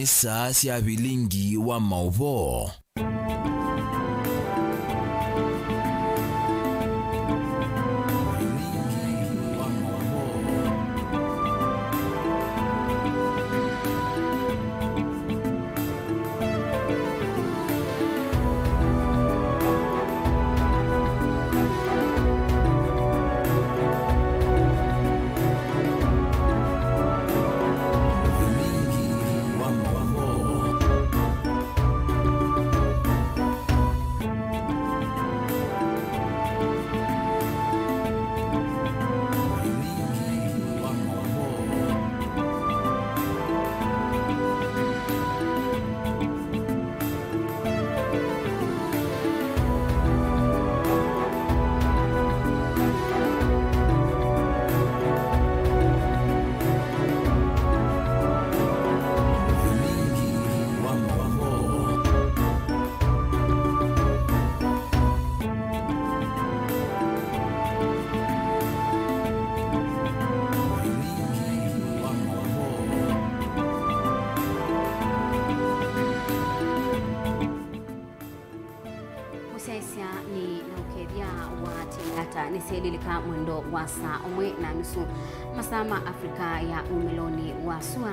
kanisa sia Vilingi wa Mauvoo. Niselilika mwendo wa saa umwe na nusu masama Afrika ya umeloni wa sua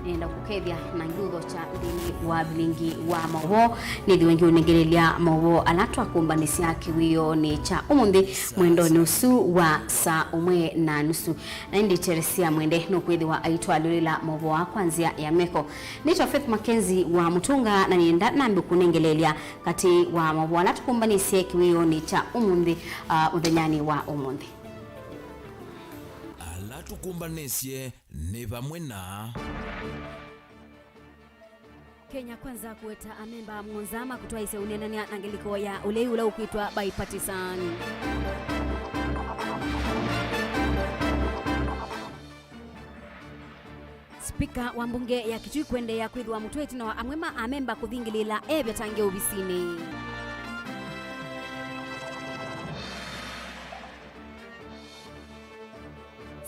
nenda kukethia na ngudho cha ndini wa Vilingi wa Mauvoo ni wengi unegerelia Mauvoo alatwa kumbanisia kiwio ni cha umundi mwendo nusu wa saa umwe na nusu na ndi cheresia mwende nukwethi wa aitwa lulila Mauvoo kwanzia ya meko nito Faith MAKENZI wa Mutunga na nienda nambi kunengelelia kati wa Mauvoo alatwa kumbanisia kiwio ni cha umundi udhenyani wa umundi alatukumbanesie ni vamwe na Kenya kwanza kuweta amemba mwanzama kutoa ise unenania nangeliko ya ulei ula ukuitwa bipartisan. Spika wa mbunge ya Kitui kwende ya kwithwa mutweti na amwema amemba kuthingilila ebe tange ubisini.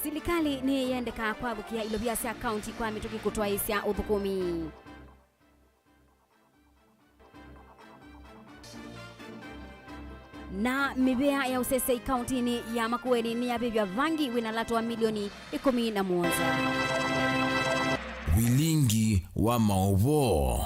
Serikali ni yendeka kwa bukia ilobia sia county kwa mituki kutoa isia uthukumi. Na mibea ya usese county ni ya Makueni ni ya bibia vangi winalatwa milioni 11. Vilingi wa Mauvoo.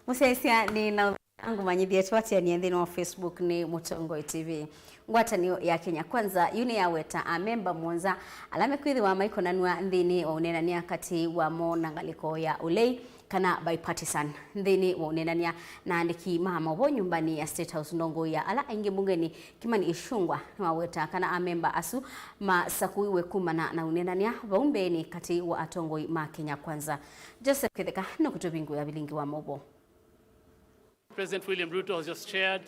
Musesia ni na angu manyidhi yetu ya niendhino wa Facebook ni Mutongo TV. Ngwata ni ya Kenya kwanza yuni ya weta amemba mwanza alame kuidhi wa maiko nanua ndhini wa unenania kati wa mo nangaliko ya ulei kana bipartisan ndhini wa unenania na andiki Mauvoo nyumbani ya State House ndongo ya ala ingi bungeni Kimani Ichung'wah wa weta kana amemba asu masakui wekumana na unenania vaumbeni kati wa atongoi ma Kenya kwanza. Joseph Kitheka no kutubingu ya Vilingi wa Mauvoo. President William Ruto has just chaired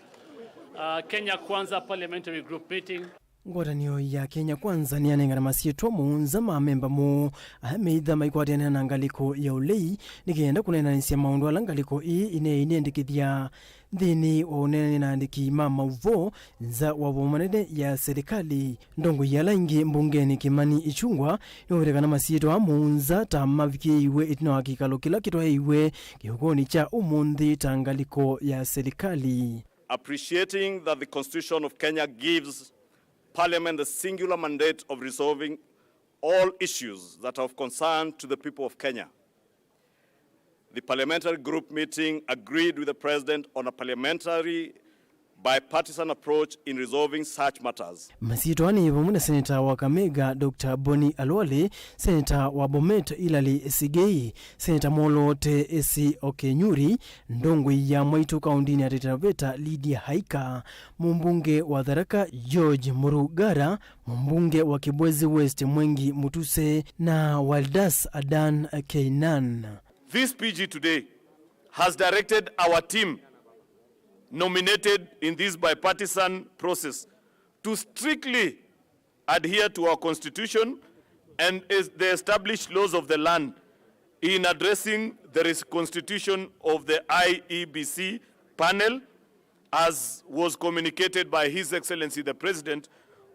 Kenya Kwanza Parliamentary Group meeting. Ngwatanio ya Kenya Kwanza ni anengana masieto muunza mamemba mu ameitha maikwatiana na ngaliko ya ulei nikienda kunenanisia maundu ala ngaliko inendikithia thini wa unene na andiki Mauvoo za wabomanene ya serikali ndongo yala ingi mbungeni Kimani Ichung'wah niwerekana masieto amuunza ta maviki iwe itina wakikalo kila kitwa iwe kihukoni cha umundi ta ngaliko ya serikali. Appreciating that the Constitution of Kenya gives Parliament the singular mandate of resolving all issues that are of concern to the people of Kenya. The parliamentary group meeting agreed with the President on a parliamentary bipartisan approach in resolving such matters. Masito ani vamuna Senator wa Kamega Dr. Boni Alwale, Senator wa Bomet Ilali Sigei, Senator Molo Te Esi Okenyuri, ndongwe ya Mwaitu kaundini ya Taveta Lydia Haika, mbunge wa Tharaka George Murugara, mbunge wa Kibwezi West Mwengi Mutuse na Waldas Adan Keinan. This PG today has directed our team nominated in this bipartisan process to strictly adhere to our constitution and the established laws of the land in addressing the constitution of the IEBC panel, as was communicated by His Excellency the President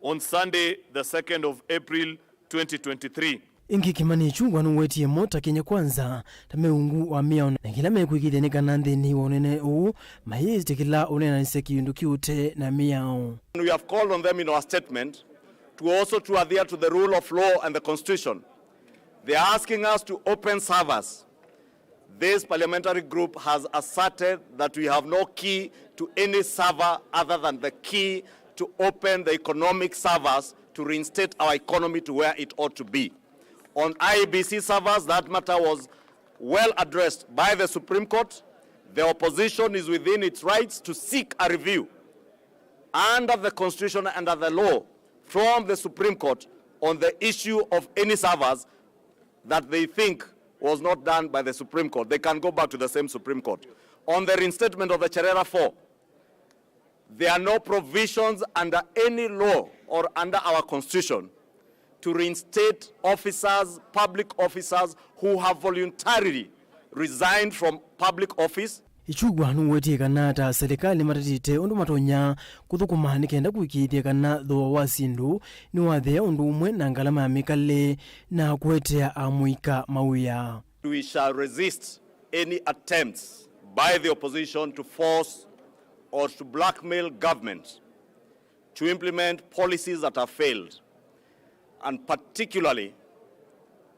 on Sunday, the 2nd of April 2023. Ingi kimani chungwa nuwetie mota Kenya Kwanza tameungu wa miao na kila mekuikithene kana nthini wonene uu mayezi kila unena niseki yundu kiute na miao. We have called on them in our statement to also to adhere to the rule of law and the constitution. They are asking us to open servers. This parliamentary group has asserted that we have no key to any server other than the key to open the economic servers to reinstate our economy to where it ought to be. On IEBC servers, that matter was well addressed by the Supreme Court. The opposition is within its rights to seek a review under the Constitution and under the law from the Supreme Court on the issue of any servers that they think was not done by the Supreme Court. They can go back to the same Supreme Court. On the reinstatement of the Cherera 4, there are no provisions under any law or under our Constitution to reinstate officers, public officers who have voluntarily resigned from public office. Ichugwa nuwetie kana ta serikali matatite undu matonya kuthukuma nikenda kuikithia kana thoa wa sindu ni wathea undu umwe na ngalama ya mikale na kwetea amuika mauya. We shall resist any attempts by the opposition to force or to blackmail government to implement policies that have failed. And particularly,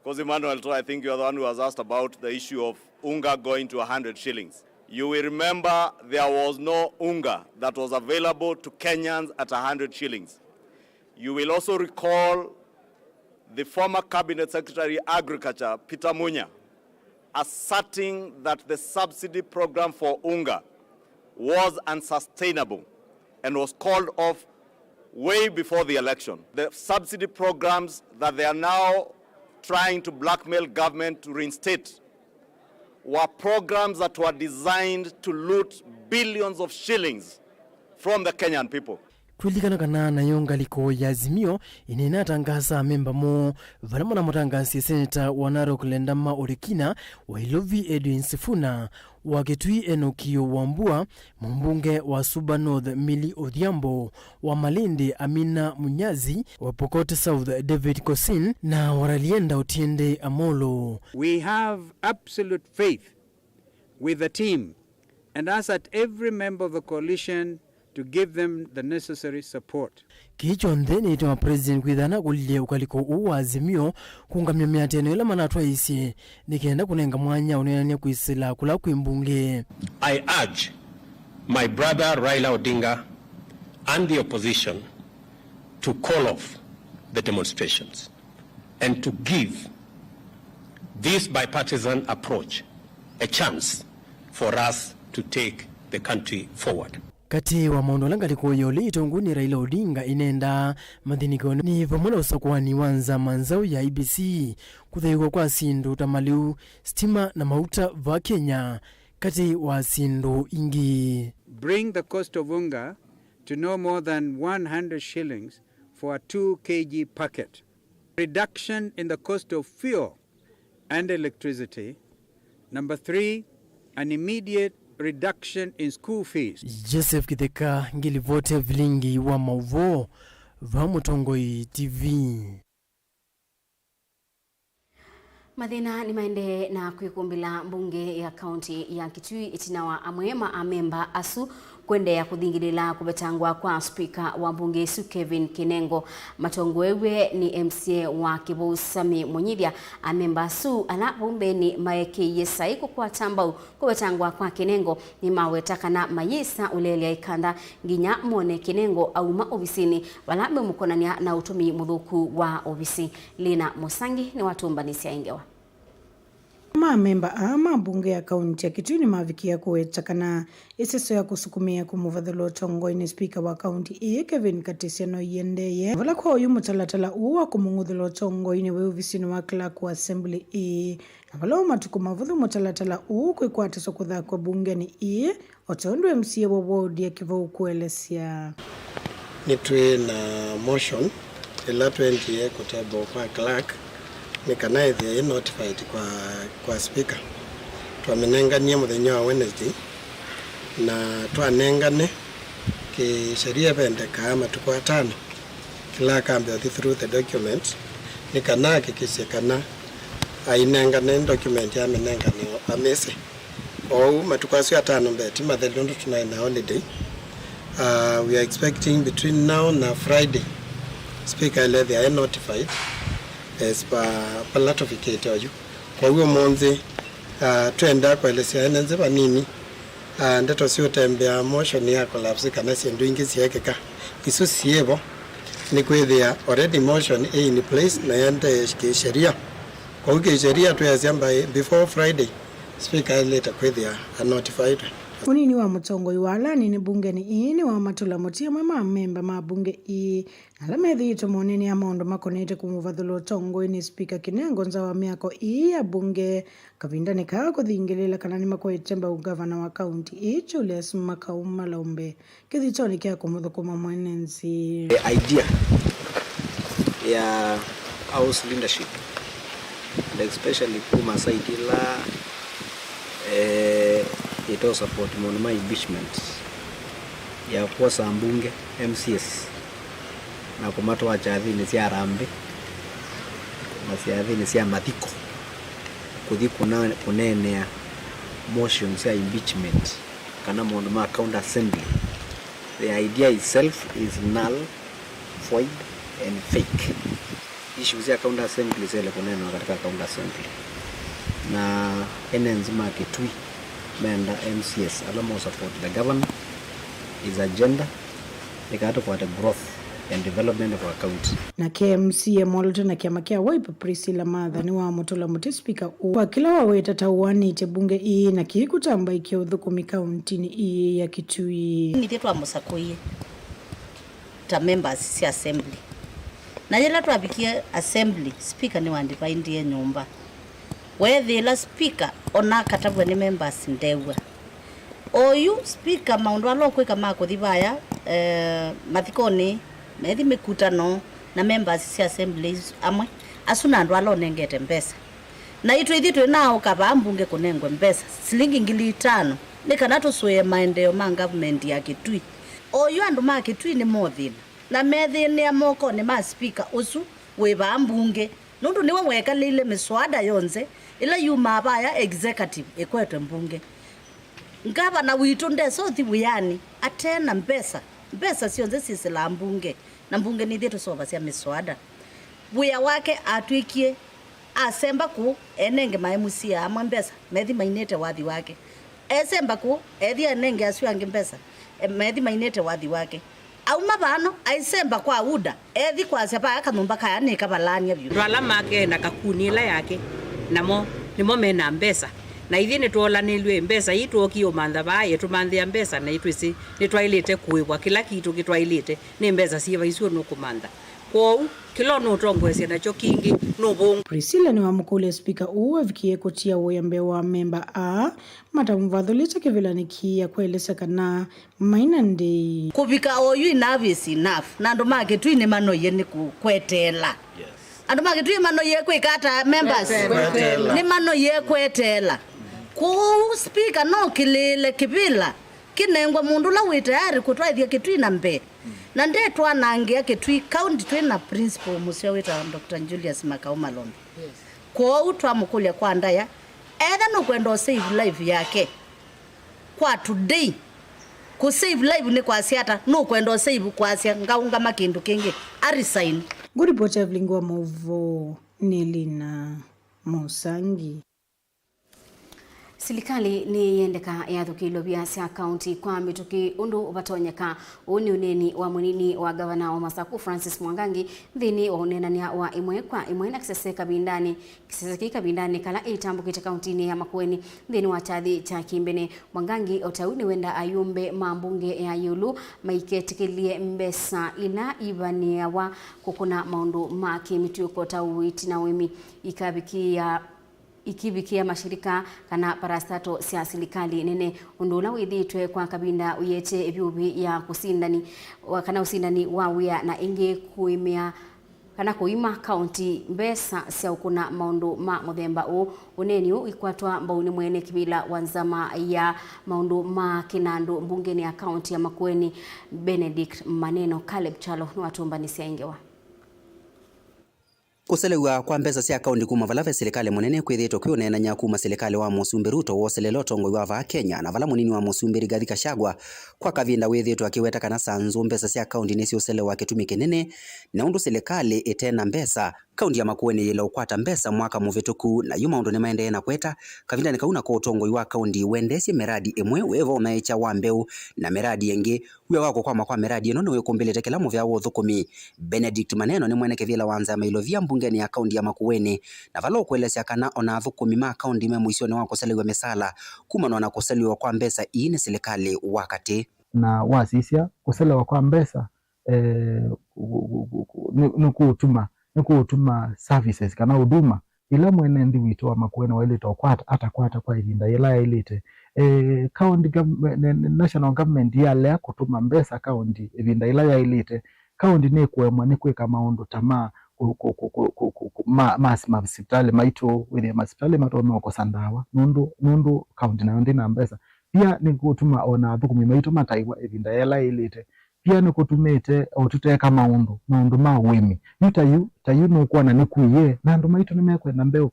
because Emmanuel, I think you are the one who has asked about the issue of unga going to 100 shillings. You will remember there was no unga that was available to Kenyans at 100 shillings. You will also recall the former Cabinet Secretary Agriculture, Peter Munya, asserting that the subsidy program for unga was unsustainable and was called off way before the election. The subsidy programs that they are now trying to blackmail government to reinstate were programs that were designed to loot billions of shillings from the Kenyan people. Kulikana kana na yongaliko ya Azimio inena tangaza memba mo valama na mutangasi Senator wa Narok Lendama Orikina wa Ilovi Edwin Sifuna wa Kitui Enokio Wambua, mbunge wa Suba North Mili Odhiambo, wa Malindi Amina Munyazi, wa Pokot South David Kosin na Waralienda Otiende Amolo. We have absolute faith with the team and ask that every member of the coalition to give them the necessary support. Kicho ndeni ito wa president kuidhana kulilia ukaliko uwa Azimio kungamia miateno ila manatwa isi nikienda kunenga mwanya unenania kuisila kula kuimbunge. I urge my brother Raila Odinga and the opposition to call off the demonstrations and to give this bipartisan approach a chance for us to take the country forward. Kati wa maondolanga liko yole itonguni Raila Odinga inenda madhiniko ni vamuna usakuwani wanza manzao ya IBC kuthayuwa kwa sindu tamaliu stima na mauta va Kenya kati wa sindu ingi. Bring the cost of unga to no more than 100 shillings for a 2 kg packet. Reduction in the cost of fuel and electricity. Number 3, an immediate reduction in school fees. Joseph Kitheka ngilivote Vilingi wa Mauvoo va Mutongoi TV. Mathina ni maende na kwikumbila mbunge ya kaunti ya Kitui itinawa amwema amemba asu kwende ya kuthingilila kubetangwa kwa speaker wa mbunge isu Kevin Kinengo. Matongwewe ni MCA wa Kibu Sami Munyithia amemba asu ana bumbe ni maeke yesai kwa tambau kubetangwa kwa Kinengo ni mawetakana mayesa ulele ikanda nginya mwone Kinengo au maobisini wala mukonania na utumi mudhuku wa obisi. Lina Musangi ni watumbanisi ingewa. Memba ama bunge ya kaunti ya Kitui ni mavikia kuwetakana iseso ya kusukumia kumuvadhalo tongo ini speaker wa kaunti Kevin Katisiano yendeye vala kwa uyu mutalatala uwa kumungudhalo tongo ini weuvisi wa clerk wa assembly vala matukumavudhu mutalatala kwe kwa teso kutha kwa bunge ni otondo MCA wa ward ya Kivau kuelesia nitwe na motion ila 20 kutebo kwa clerk nikanaithia notified kwa speaker twamenengania muthenya wa Wednesday na twanengane ki sheria bendeka matuko 5 clerk ambe through the document nikana kikisekana ainenga na document ya menenga ni amese matukasi atano mbeti mathelondo tunaina holiday. We are expecting between now and Friday speaker they are notified as per ratificate oju kwa hiyo monzi twenda kwa elesi enenze banini ndeto sio tembea motion ya collapse kana sindu ingi siekeka isu siebo ni kwethia already motion in place na yande sheria kwa hiyo sheria tu yazamba before Friday speaker later kwethia notified. Unini wa mutongoi wala nini bunge ni ini wa matula motia mama memba ma bunge alamethi ito moneni ya maondo makonete kumuvadhulo tongoi ni speaker kinengo nza wa miako ya bunge kavindani kako thiingilela kanani mako etemba ugavana wa county Julius Makauma Laumbe kithitoni kia kumudhukuma mwenenzi. The idea ya house leadership and especially kuma saidila ito support monoma impeachment ya kwa sambunge MCS na kumato wa chathini cia rambe na ciathini cia mathiko kuthi kunenea motions ya impeachment kana monoma county assembly. The idea itself is null, void and fake. Issues ya county assembly zile kunena katika county assembly na enenzima kitui menda MCS alamo support the government is agenda ikato kwa the growth and development of our county. Na KMC Molto na kiama kia Wiper Priscilla Matha ni wa motola muti speaker wa kila waweta tawani te bunge na kikutamba ikia uthukumi county ni ya Kitui. Ni tetu wa Mosakoi ta members si assembly na yela tu abikia assembly speaker ni wandipa indie nyumba whether la speaker ona katabwe ni members ndewa oyu speaker maundu alokwe kama kuthibaya mathikoni methi mikutano na members si assemblies amwe asuna andu alonengete mbesa na itu ithitu nao kaba mbunge kunengwe mbesa silingi 5,000 nikana tuswe maendeleo ma government ya Kitui oyu andu ma Kitui ni mothina na methi ni amoko ni ma speaker usu weba mbunge nundu niwe weka lile miswada yonze ila yuma baya executive ekwetwe mbunge ngaba na witu ndeso thibuyani atena mbesa sionze sisi la mbunge na mbunge ni thitu soba cia miswada buya wake atwikie asemba ku enenge maimusia amwe mbesa methi mainete wathi wake esemba ku ethia enenge acio ange mbesa methi mainete wathi wake au mabano aisemba kwa uda ethi kwa sepa akanumba kaya ni kabalania byu twala make na kakunila yake namo nimo mena mbesa na ithi ni twolanilwe mbesa itwokio mantha bae tumanthia mbesa na itwisi ni twailite kuibwa kila kitu kitwailite ni mbesa siva icio no kumantha kwa kilo no tongwese na chokingi no bongo. Priscilla ni wa mukule speaker vikie kutia woyambe wa member matamuvadhulita kivilanikia kuelesa kana mainande kubika oyu inavisi enough na ndo make tu ine mano yeni kukwetela andu make tu mano ye kwikata members ni mano ye kwetela ku speaker no kilile kibila kinengwa mundu la witayari kutwaithia Kitui na mbe na ndetwa nangia Kitui county twina principal museo wita Dr. Julius Makauma Lombe kwa utwa mukulia kwa ndaya either no kwenda save life yake kwa today ku save life ni kwa siata no kwenda save kwa sia ngaunga makindu kingi arisign. Good report ya Vilingi wa Mauvoo Nelina Musangi. Silikali ni yendeka ya thukilo bia cia county kwa mituki undu ubatonyeka uni uneni wa munini wa gavana wa Masaku Francis Mwangangi thini wa unenania wa imwe kwa imwe na kisese kabindani kala itambukite county ni ya Makueni thini wa chathi cha Kimbene. Mwangangi otauni wenda ayumbe mambunge ya yulu maiketikilie mbesa ina ibania wa kukuna maundu maki mituko tawiti na wemi ikibikia mashirika kana parastato cia silikali nene undula withitwe kwa kabinda uyete ebyubi ya kusindani kana usindani wa wia na ingi kuimia kana kuima county mbesa cia ukuna maundu ma muthemba uneni ikwatwa mbauni mwene kibila wanzama ya maundu ma kinandu mbungeni ya county ya Makueni Benedict Maneno Caleb Chalo ni watumba ni cia ingewa. Kuselewa kwa mbesa cia kaundi kuma vala serikali munene kwithitwo kwionenanya kuma serikali wa Musumbi Ruto woselelo tongo wa va Kenya na vala munini wa Musumbi Rigathi Gachagua kwa kavinda withitwo akiweta kana sanzu mbesa cia kaundi nicio selewa kitumi kinene na undu serikali itena mbesa kaundi ya Makueni ila ukwata mbesa mwaka muvituku na yuma undu ni maendeea na kweta kavinda ni kauna kwa utongo wa kaundi wendesye miradi imwe wevo mecha wa mbeu na miradi yengi uya wako kwa miradi ino niwe kumbelete kila muvya wo thukumi. Benedict Maneno ni mweneke vila wanza mailovia mbungeni ya kaundi ya Makueni na vala ukwelesya kana ona thukumi ma kaundi me muisyo ni wako seliwe mesala kumano na kuseliwa kwa mbesa ii ni serikali wakati na wasisya kuselewa kwa mbesa nukutuma services kana huduma ila mwene ndi wito wa Makueni wailita kwata kwa ihinda ila ilite county national government yale kutuma mbesa county ihinda ila ya ilite county ni kuemwa ni kwika maundu tama masipitali maito wile masipitali mato moko sandawa nundu county nayo ndina mbesa pia ni kutuma ona thukumi maito mataiwa ihinda ila ilite pia ni kutumite otuteka maundu ma wimi tayu no kwa na nikuye na ndo maito nimekwenda mbeu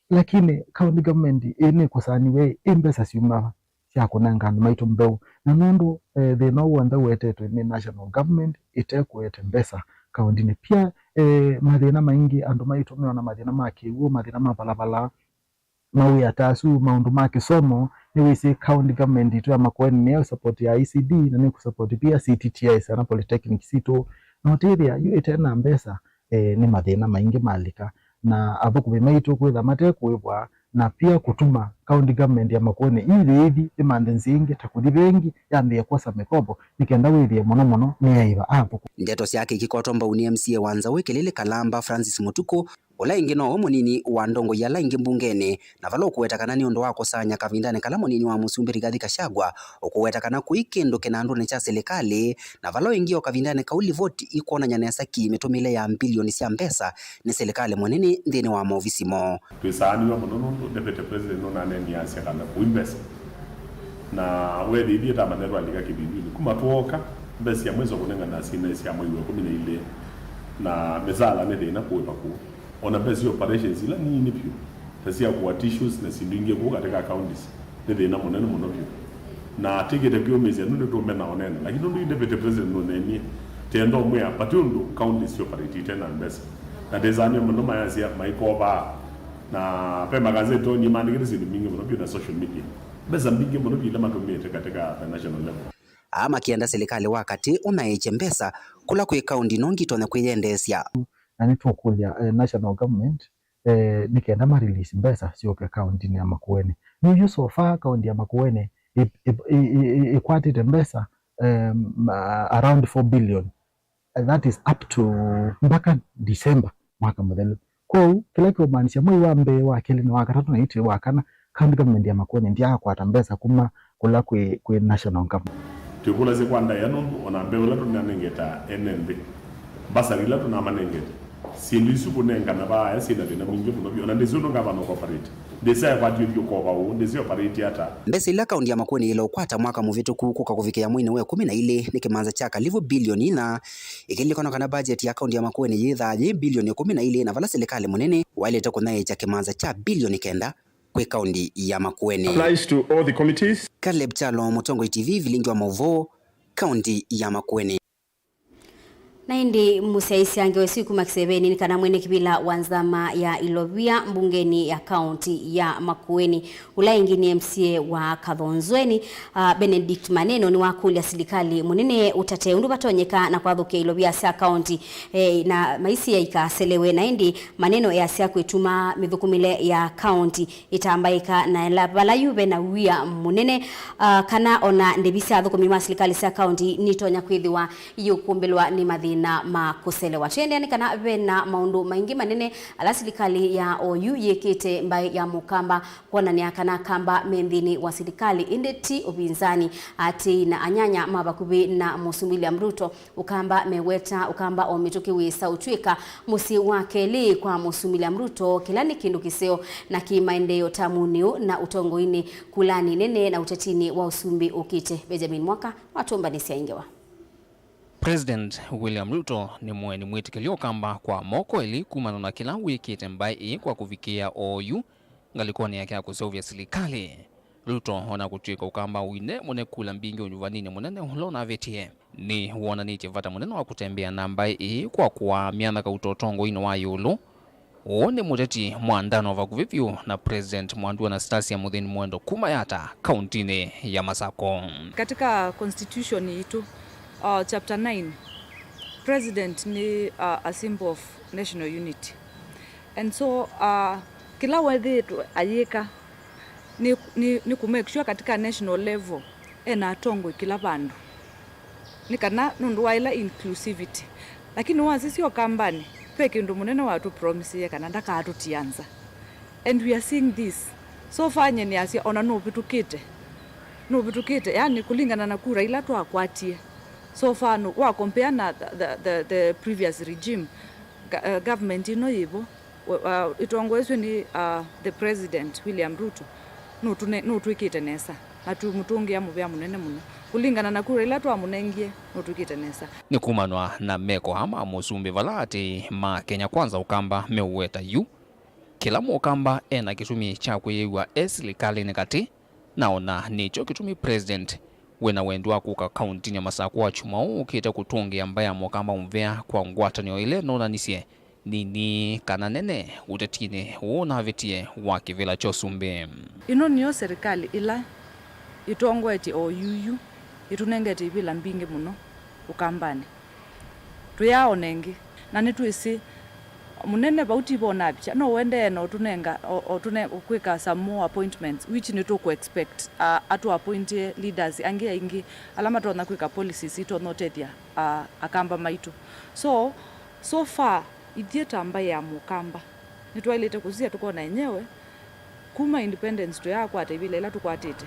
lakini county government ine kusaniwe imbesa siuma cia kunanga maito mbeu na nundu they know wanda wetetwe ni national government itekwete mbesa county ni pia mathina maingi andu maito meona mathina makiuo mathina mabalabala mawe atasu maundu ma kisomo ni wisi county government itu ya Makueni ni support ya ICD na ni kusupport pia CTTS na polytechnic sito notiria yu itena mbesa ni mathina maingi malika na abuku bimaitu kwitha mate kwibwa na pia kutuma county government ya Makueni hivi imande nzingi takuthi bengi yambie kosa mikobo nikenda withie muno ni yaiba apo ndeto ciake ikikotomba uni MCA wanza wekilile Kalamba Francis Mutuku ola ingi no munini wa ndongo ya laingi mbungeni na vala ukuwetakana ni undu wa kusanya kavindane kala munini wa Musumbi Rigathi Gachagua ukuwetakana kuikindu kinandu ni cha serikali na vala ingi okavindane kauli voti ikona nyanesa kimetumile ya bilioni cia mbesa ni serikali munini ndini wa maofisi mo twisani wa muno deputy president no nane ni asia kana kuimbesa na wedi dieta manero alika kibibili kuma tuoka mbesi ya mwezo kunenga na sina sia mwe 12 na mezala ne dena kuwe paku ona besi operations ila ni pio tasia kwa tissues na sindinge kwa katika counties ne dena monene monopio na tigete kyo mezi anu ndo mena onena lakini ndo deputy president no neni tendo mwe apatundu counties operate tena mbesi na dezani mno mayasia maikoba na pe magazeto ni mandikiri sindiminge monopio na social media beza mbinge monopio ila matomete katika national level ama kienda serikali wakati unaiche mbesa kula kwe kaundi nongi tone kwiyendesya na nitukulia national government nikenda ma release mbesa sio kwa county ni ya Makueni ni so far county ya Makueni ikwatite mbesa around 4 billion that is up to mpaka December mwaka mudhelu kwa kila kwa maanisha mwe wa mbe wa kile ni wakati na iti wakana county government ya Makueni ndia kwata mbesa kuma kula kwe national government tukula ze kwanda yanundu ona mbewela tunanengeta NNB basarila tunamanengeta sindisu kunenga na baya sina bina mwingi munobyo na ndizo ngaba no corporate ndesa kwa jibyo kwa bawo ndese operate hata mbesa ila kaundi ya Makueni ila ukwata mwaka muvitu kuka kufikia mwini we 12 nikimanza chaka livo bilioni na ikilikona kana budget ya kaundi ya Makueni yithaje bilioni 12 na vala serikali munene waileta kunaye cha kimanza cha bilioni 9 kwe kaundi ya Makueni. Applies to all the committees. Caleb Chalo, Mutongo TV, Vilingi wa Mauvoo, kaundi ya Makueni. Na indi musaisi angewe siku makisebeni ni kana mwene kibila wanzama ya Ilovia mbungeni ya kaunti ya Makueni. Ula ingini MCA wa Kathonzweni Benedict Maneno ni wakuli ya serikali munene utate undu batonyeka na kwa dhuke Ilovia sia kaunti na maisi ya ikaselewe na indi Maneno ya sia kuituma mithukumile ya kaunti itambaika na labala yube na uya munene kana ona ndebisi adhukumima serikali sia kaunti nitonya kwithiwa iyo kumbelwa ni madhi na makuselewa chende yani kana vena maundu maingi manene ala serikali ya OU yekete mbai ya mukamba kuona ni akana kamba mendhini wa serikali indeti upinzani ati na anyanya mabakubi na Musumili Amruto ukamba meweta ukamba omituki wisa utwika musi wakeli kwa Musumili Amruto kilani kindu kiseo na kimaendeleo tamuniu na utongoini kulani nene na utetini wa usumbi ukite Benjamin Mwaka watomba nisi ingewa President William Ruto ni mweni mwitikilio kamba kwa moko ili kumana na kila wiki tembai kwa kufikia OU ngalikoni yake ya kusovya serikali. Ruto hona kutuika ukamba wine mune kula mbingi unyuvanini munene ulona vetie. Ni uona niti vata munene wa kutembea nambai kwa kuwa mianaka utotongo ino wa yulu. Uone muteti muandano wa kuvivyu na President Mwandu Anastasia Muthini Mwendo Kumayata kauntini ya Masako. Katika constitution itu chapter 9, President ni a symbol of national unity. And so kila wadhi ayika ni kumake sure katika national level ena tongwe kila bandu. Ni kana nundu waila inclusivity. Lakini wazi sio kambani peke ndo munene watu promise ye kana ndaka atutianza. And we are seeing this. So fanye ni asia ona no bitukite. No bitukite yani kulingana na kura ila tu akwatie. So far no wa compare na the previous regime government ino yibo itongozwe ni the President William Ruto no twikite nesa atu mutungi amu bya munene muno kulingana na kura ila tu amunengie no twikite nesa ni kumanwa na meko hama musumbi valati ma Kenya Kwanza ukamba meuweta yu kila mukamba ena kitumi cha kuyewa serikali nekati naona nicho kitumi President wena wendwa kuka kaunti ya Masako wa chumao ukita kutungi ambaya mukamba umvea kwa ngwatanio ile nona nisie nini kana nene utetine uona vitie wakivila chosumbe ino niyo serikali ila itongwa eti OUU itunengete ibila mbingi muno ukambani tuyaonengi na nituisi munene bauti bona bicha no wende no tunenga ukwika some more appointments which ni to expect atu appoint leaders angia ingi alama tona kwika policies ito notedia akamba maitu so far idieta ambaye ya mukamba nitwailete kuzia tukona yenyewe kuma independence to yako atibile ila tukwatete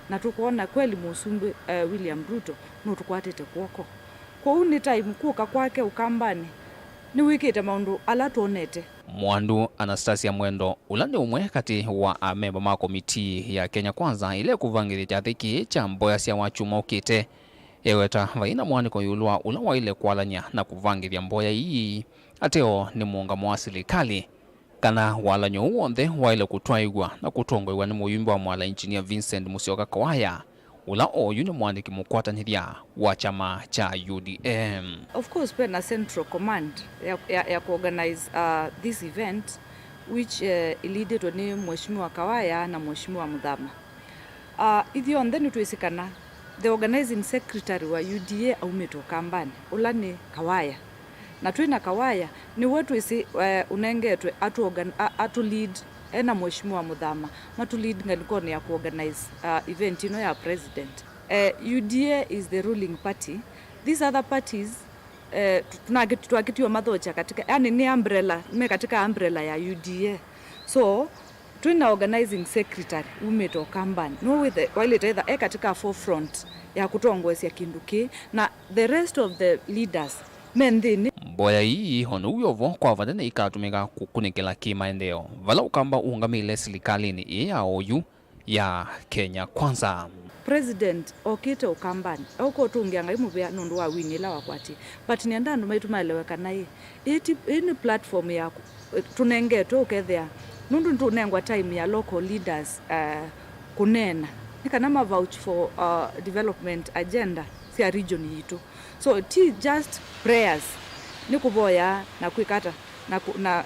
na tukuona kweli musumbi William Ruto no tukwatete kwoko kwa uni time kuka kwake ukambani ni wikite maundu ala tuonete. Mwandu Anastasia Mwendo ulande umwe kati wa amemba ma komiti ya Kenya Kwanza ile kuvangiri chathiki cha mboya sia wachuma ukite yeweta vaina mwaniko yulwa ulawa ile kwalanya na kuvangiri mboya hii ateo ni muungamo wa serikali kana walanyo uonde wa ile kutwaigwa na kutongwa ni muyumba wa mwala engineer Vincent Musyoka Kawaya ula oyu ni mwandiki mukwatanithia wa chama cha UDM. Of course pena central command ya kuorganize this event which ilidetwa ni Mheshimiwa Kawaya na Mheshimiwa Mudhama. Idhio ndeni tuisikana the organizing secretary wa UDA aumeto kambani ula ni Kawaya na tuina Kawaya ni wetu isi unengetwe atu lead ena Mheshimiwa Mudhama matu lead ngalikoni ya kuorganize event ino ya president. UDA is the ruling party. These other parties tunakitiwa madhocha katika yani ni umbrella katika umbrella ya UDA. So tuina organizing secretary umeto kambani no with while it either katika forefront ya kutongwesi ya kinduki na the rest of the leaders mendini mboya hii hono uyovo kwa vadene ikatumika kukunikela kimaendeleo vala ukamba uungamile serikalini ya OU ya Kenya Kwanza. President okite ukambani uko tungianga imuvya nundu wa winila wakwati but nienda ndo maitu maeleweka naye ini platform ya tunengeto ukethea nundu tunengwa time ya local leaders kunena nikana ma vouch for development agenda sia region yitu so it is just prayers nikuboya na kuikata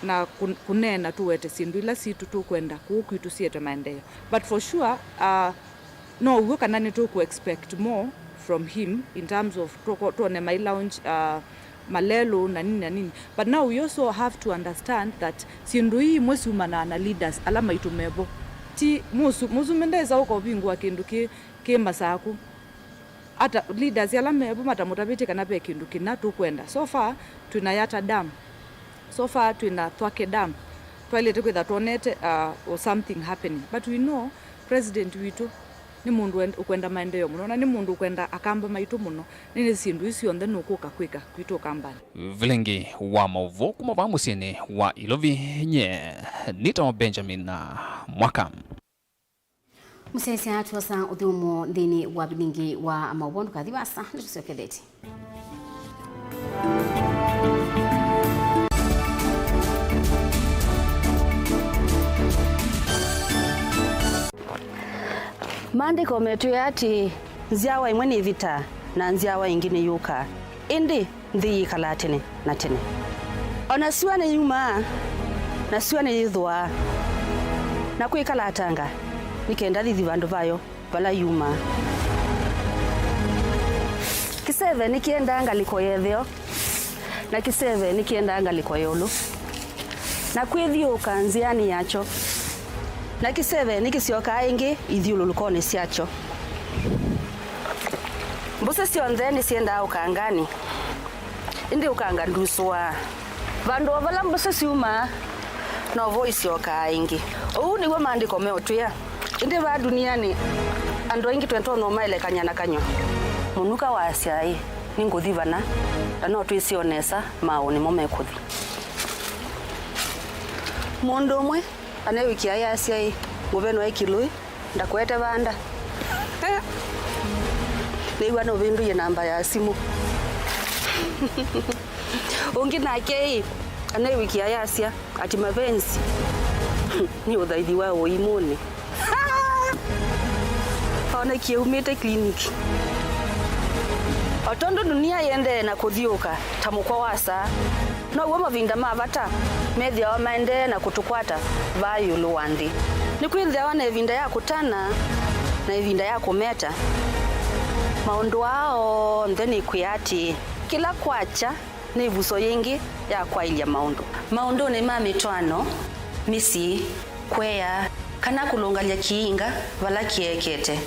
na kunena tuwete sindu ila situ tu kwenda kukitu siete maendeleo but for sure no we can need to expect more from him in terms of to my lounge malelo na nini but now we also have to understand that sindu hii mwesi umana na leaders alama itumebo ti muzumendeza uko bingwa kinduki Masaku ata leaders alama ebo matamutabiti kana pe kinduki na tu kwenda so far tunayata dam so far tuna Thwake dam toilet kwenda tonete or something happening but we know president witu ni mundu ukwenda maendeleo muno na ni mundu ukwenda akamba maitu muno nini sindu isi onde nukuka kwika kwitu kambani. Vilingi wa Mauvoo kumava musini wa Ilovi nye Nita Benjamin na Mwaka Musesi hatu wasa udhumu dhini wa Vilingi wa Mauvoo kadhiwasa nitusiokedeti. Maandiko metu yati nziawa imwe ni vita na nziawa ingine yuka indi nthi kalatene na tene ona siwa ni yuma na siwa ni yithwa na kwikalatanga nikenda thithi vandu vayo vala yuma kiseve nikienda ngaliko yetheo na kiseve nikienda ngaliko yolu na kwithiuka nziani yacho na kiseve nikisioka ingi ithiululukone siacho mbuse sionthe nisienda ukangani indi ukanga nduswa vandu vala mbuse siuma no voice yoka ingi uu niwe maandiko meotwia indi va duniani andu ingi twento no maelekanya na kanyo munuka wa asiai ninguthivana na no twisionesa mauni momekuthi mundu umwe anawikia ya asiai muveno wa ikilui ndakwete vanda niwa no vindu ye namba ya simu ungi nake anawikia ya asia ati mapenzi ni uthaithi wa uimuni ona kiumite kliniki otondo dunia yende na kuthiuka tamukwa wasa no uwe mavinda mavata methia wa maende na kutukwata vayulu wandi ni kwithia wana evinda ya kutana na evinda ya kumeta maundu wao ntheni kuyati kila kwacha ni vuso yingi ya kwailia maundu ni mamitwano misi kwea kana kulungalia kiinga vala kiekete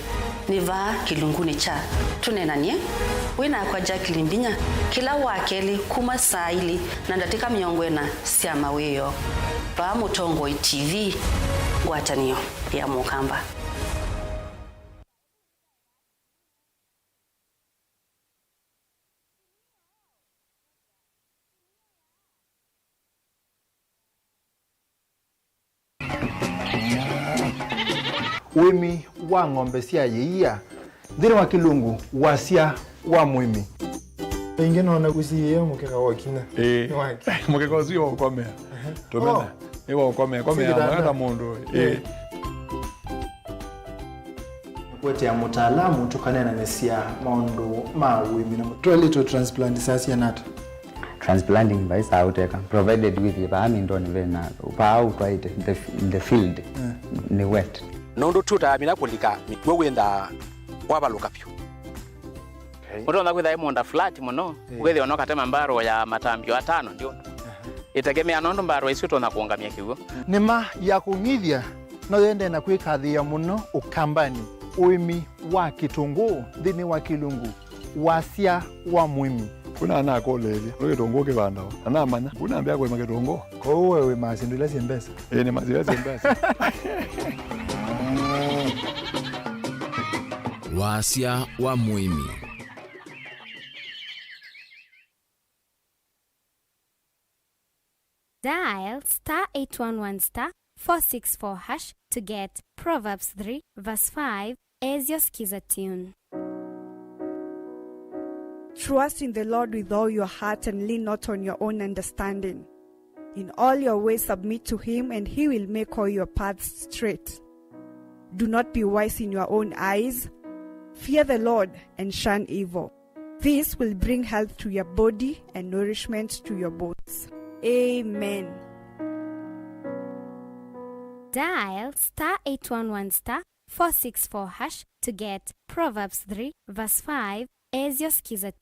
ni va kilunguni cha tunenanie wina kwa Jacqueline Mbinya kila wakeli kuma saili na ndatika miongwena sia mawiyo va Mutongo TV ngwatanio ya Mukamba. Wimi wa ng'ombe cia yiia thiri wa kilungu wasia wa mwimi ingi nona guciye mukeka wakina ni waki mukeka ucio ukomea tumena ewa ukomea mwana mundu kwete ya mutaalamu tukanena nesia maundu ma wimi na toilet transplant sasa nata transplanting by sauteka provided with the army ndoni vena pa out right in the field ni wet nondo tuta mina kulika mikwe wenda wabaluka pyo muto na kwitha imonda flat muno kwethe onoka tema mbaro ya matambio atano ndio itegemea nondo mbaro icio tona kuongamia kiugo nima ya kungithia no yende na kwikathia muno ukambani uimi wa kitungu thini wa kilungu wasia wa mwimi kuna ana kolele lo kitungu kibanda ana manya kuna ambia kwa kitungu ko wewe masindile simbesa ni mazile simbesa wasia wa mwimi Dial *811*464# to get Proverbs 3 verse 5 as your skiza tune. Trust in the Lord with all your heart and lean not on your own understanding. In all your ways submit to him and he will make all your paths straight. Do not be wise in your own eyes. Fear the Lord and shun evil. This will bring health to your body and nourishment to your bones. Amen. Dial *811*464# to get Proverbs 3 verse 5 as your skiza.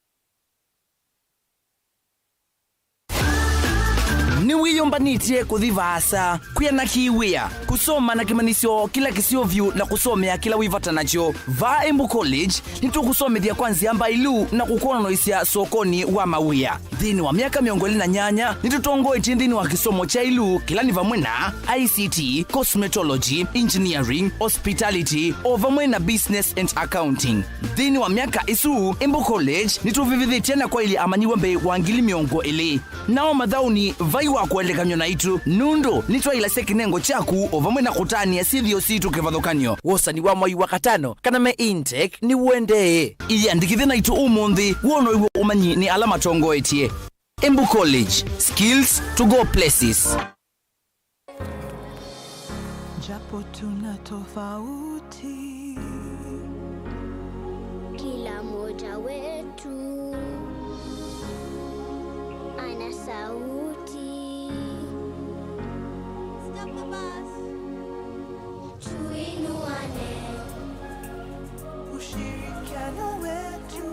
Ni wiyombanitye kuthivasa kuyana kiwia kusoma na kimanisyo kila kisiovyu na kusomea kila wivata nacho va Embu College nitukusomethia kwanzia mbailu na kukononoisia sokoni wa mawia. thini wa miaka miongo na nyanya nitutongoetie thini wa kisomo cha ilu kila ni vamwe na ICT, cosmetology, engineering, hospitality o vamwe na business and accounting. Thini wa miaka isu Embu College nituvivithitie na kwa ili amanyiwa mbe wa ngili miongo ili nao mathauni vai wa kuelekanyo na itu nundu nitwa ila sekinengo chaku o vamwe na kutania sithio situ kivathukanio wosani wa mwai wa katano kana me intake ni wende iandikithe na itu umundi wono iwe umanyi ni alama tongoetie. Embu College, skills to go places. Japo tuna tofauti, kila moja wetu ana sauti. Stop the bus. Tuinuane, ushirikiano wetu.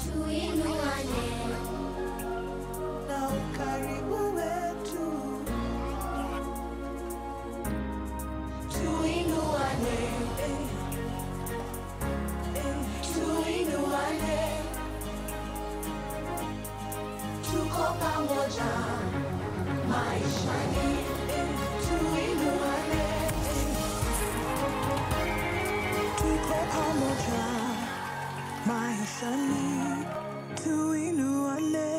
Tuinuane, na ukaribu wetu. tuinuane, tuinuane, tuko pamoja maishani, tuinuane, Tuko pamoja maishani, tuinuane.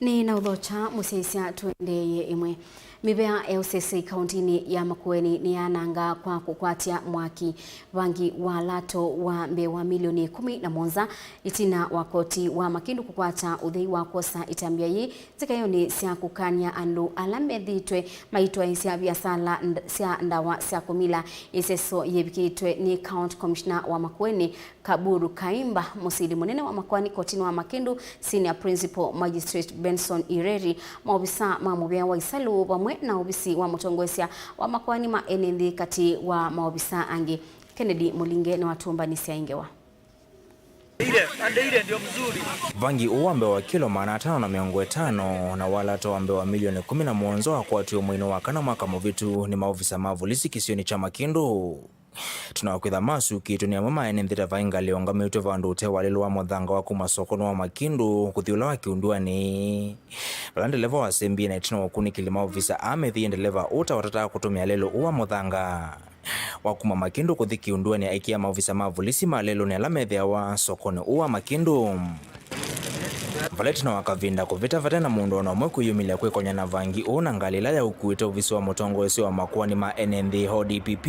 Ni na udhocha musesia tuendeye imwe. Mibea ya usesi kauntini ya Makueni ni ananga kwa kukwatia mwaki vangi wa lato wa mbewa milioni 11 itina wakoti wa Makindu kukwata uthei wa kosa itambia yi zikayo ni sia kukania andu alamethitwe maitwa isia biasala sia ndawa sia kumila iseso yebikitwe ni County Commissioner wa Makueni Kaburu Kaimba musili munene wa Makueni kotini wa Makindu Senior Principal Magistrate Benson Ireri maobisa mamubea wa isalu wa na obisi wa mutongwesia wa Makueni maenendi kati wa maobisa angi. Kennedy Mulinge na watumba nisia ingewa. Ile ndio mzuri. Vangi uwambe wa kilo 550 na wala toambe wa milioni 11 wa kwa tuyo mwino wakana mwaka muvitu ni maofisa mavulisi kisioni cha Makindu. Tunawakwitha masu kitu ni mama enendhita vainga leonga meuto vandu ute walilwa modhanga wa kumasokono wa Makindu kuthiula wa kiundua ni valande leva wa sembi na itina wakuni kilima ofisa amethi endeleva uta watata kutumia lelo uwa modhanga wakuma Makindu kuthi kiundua ni aikia maofisa mavulisi malelo ni alamethia wa sokoni uwa Makindu Valetina wakavinda kuvita vatena mundu na umwe kuyumilia kwekonya na vangi una ngalila ya ukuita uvisi wa motongo esi wa Makueni NND HODPP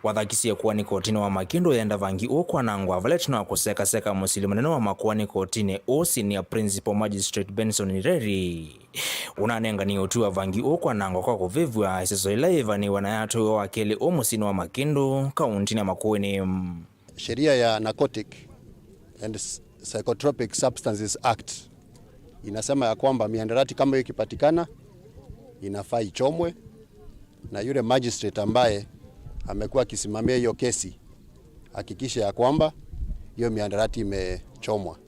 wathakisia kuwa ni kotini wa Makindu yenda vangi ukwa nangwa Valetina wakuseka seka musili munene wa Makueni kotini Senior Principal Magistrate Benson Ireri unanenga ni utu wa vangi ukwa nangwa kwa kuvivwa iseso ilaiva ni wanayatu wa keli musini wa Makindu kauntini ya Makueni. Sheria ya Narcotic and Psychotropic Substances Act inasema ya kwamba miandarati kama hiyo ikipatikana inafaa ichomwe na yule magistrate ambaye amekuwa akisimamia hiyo kesi hakikisha ya kwamba hiyo miandarati imechomwa.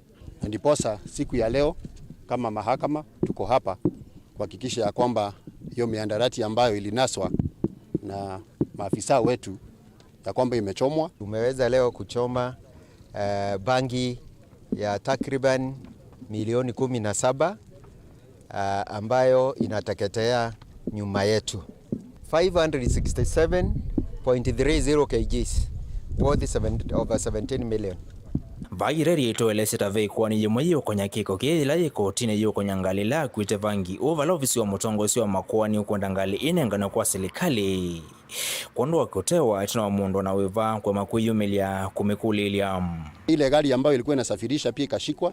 Ndiposa siku ya leo kama mahakama tuko hapa kuhakikisha ya kwamba hiyo miandarati ambayo ilinaswa na maafisa wetu ya kwamba imechomwa. Tumeweza leo kuchoma bangi ya takriban milioni 17 ambayo inateketea nyuma yetu. 567.30 kgs worth over 17 million. Vaireri itoeleseta vei kuwa ni yemwe hiyo konya kiko kiela yiko tine hiyo konya ngalila kuite vangi uvala ofisi wa motongo esi wa Makueni ukwenda ngali inengana kwa serikali kondo wakotewa itina wa mundu na weva kwa makuyumilia kumekulilia ile gari ambayo ilikuwa inasafirisha pia ikashikwa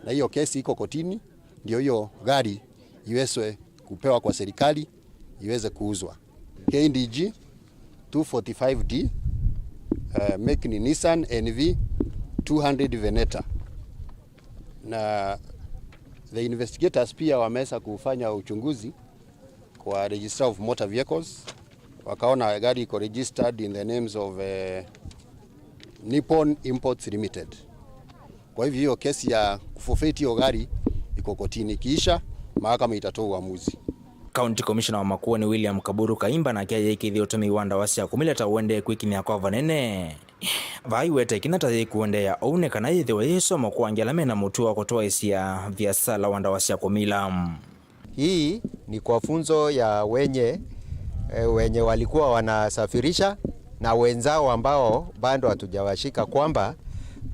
na hiyo kesi iko kotini ndio hiyo gari iwezwe kupewa kwa serikali iweze kuuzwa. KNDG 245D make ni Nissan NV 200 Veneta na the investigators pia wameweza kufanya uchunguzi kwa Register of Motor Vehicles wakaona gari iko registered in the names of Nippon Imports Limited. Kwa hivyo hiyo kesi ya kuforfeit hiyo gari iko kotini, kisha mahakama itatoa uamuzi. County Commissioner wa Makueni William Kaburu Kaimba na kia yiki utumi wanda wasia kumileta uende kwikini ya kwa vanene. Vai wete kinata kuende ya oune kana yithiwe yeso makuangelame na mutua kutoa isia vya sala wanda wasia kumila. Hii ni kwa funzo ya wenye walikuwa wanasafirisha na wenzao ambao bado hatujawashika kwamba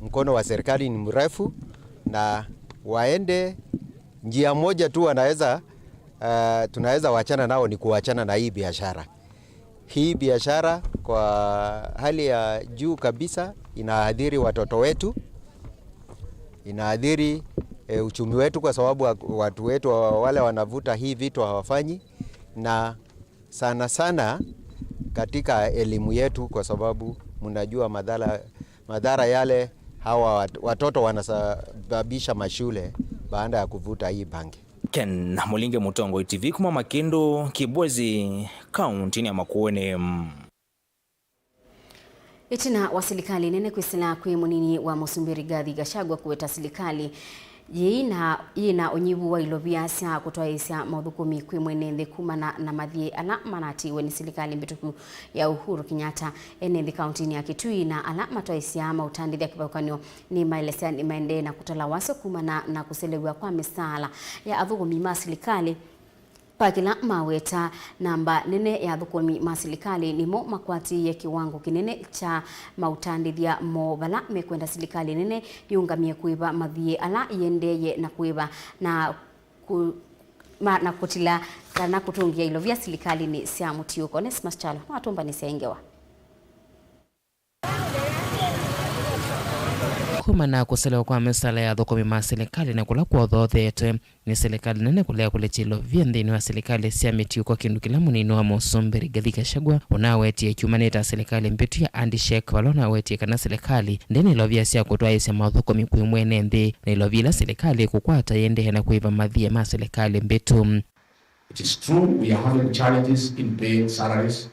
mkono wa serikali ni mrefu na waende njia moja tu tunaweza wachana nao ni kuachana na hii biashara. Hii biashara kwa hali ya juu kabisa inaadhiri watoto wetu, inaadhiri uchumi wetu kwa sababu watu wetu wale wanavuta hii vitu hawafanyi, na sana sana katika elimu yetu kwa sababu mnajua madhara yale hawa watoto wanasababisha mashule baada ya kuvuta hii bangi. Ken Mulinge Mutongo TV kuma Makindu Kibwezi County ya Makueni. Itina wa serikali nene kwisila kwi munini wa Musumbiri Rigathi Gachagua kuweta serikali yina onyibu wa ilovia sia kutoa isia maudhukumi kwi mwenende kumana na mathie ala manati weni serikali mbituku ya Uhuru Kenyatta enende kaunti ya Kitui na ala matoa isia mautandi ya kipakanyo ni maelesea ni maende na kutala waso kumana na kuselewa kwa misala ya adhukumi ma serikali pakila maweta namba nene ya dhukumi masilikali ni mo makwati ya kiwango kinene cha mautandithia mo bala mekwenda silikali nene yungamie kuiba mathie ala yendeye na kuiba na kutila kana kutungia ilo vya silikali ni sia mutiuko. Nesmas Chalo watomba ni sengewa kuma na kuselewa kwa misala ya dhukumi ma serikali na kula kwa dhothete ni serikali nene kulea kulechilo vyendini wa serikali sia mitiuko kindu kila munini wa Musumbiri Rigathi Gachagua unawetie kiumanita serikali mpitu ya Andy Sheikh walona wetie kana serikali ndeni ilovia sia kutoa isia maudhukumi kuimwene ndi na ilovila serikali kukwata yende na kuiva madhie ma serikali mpitu. It is true we are having challenges in paying salaries.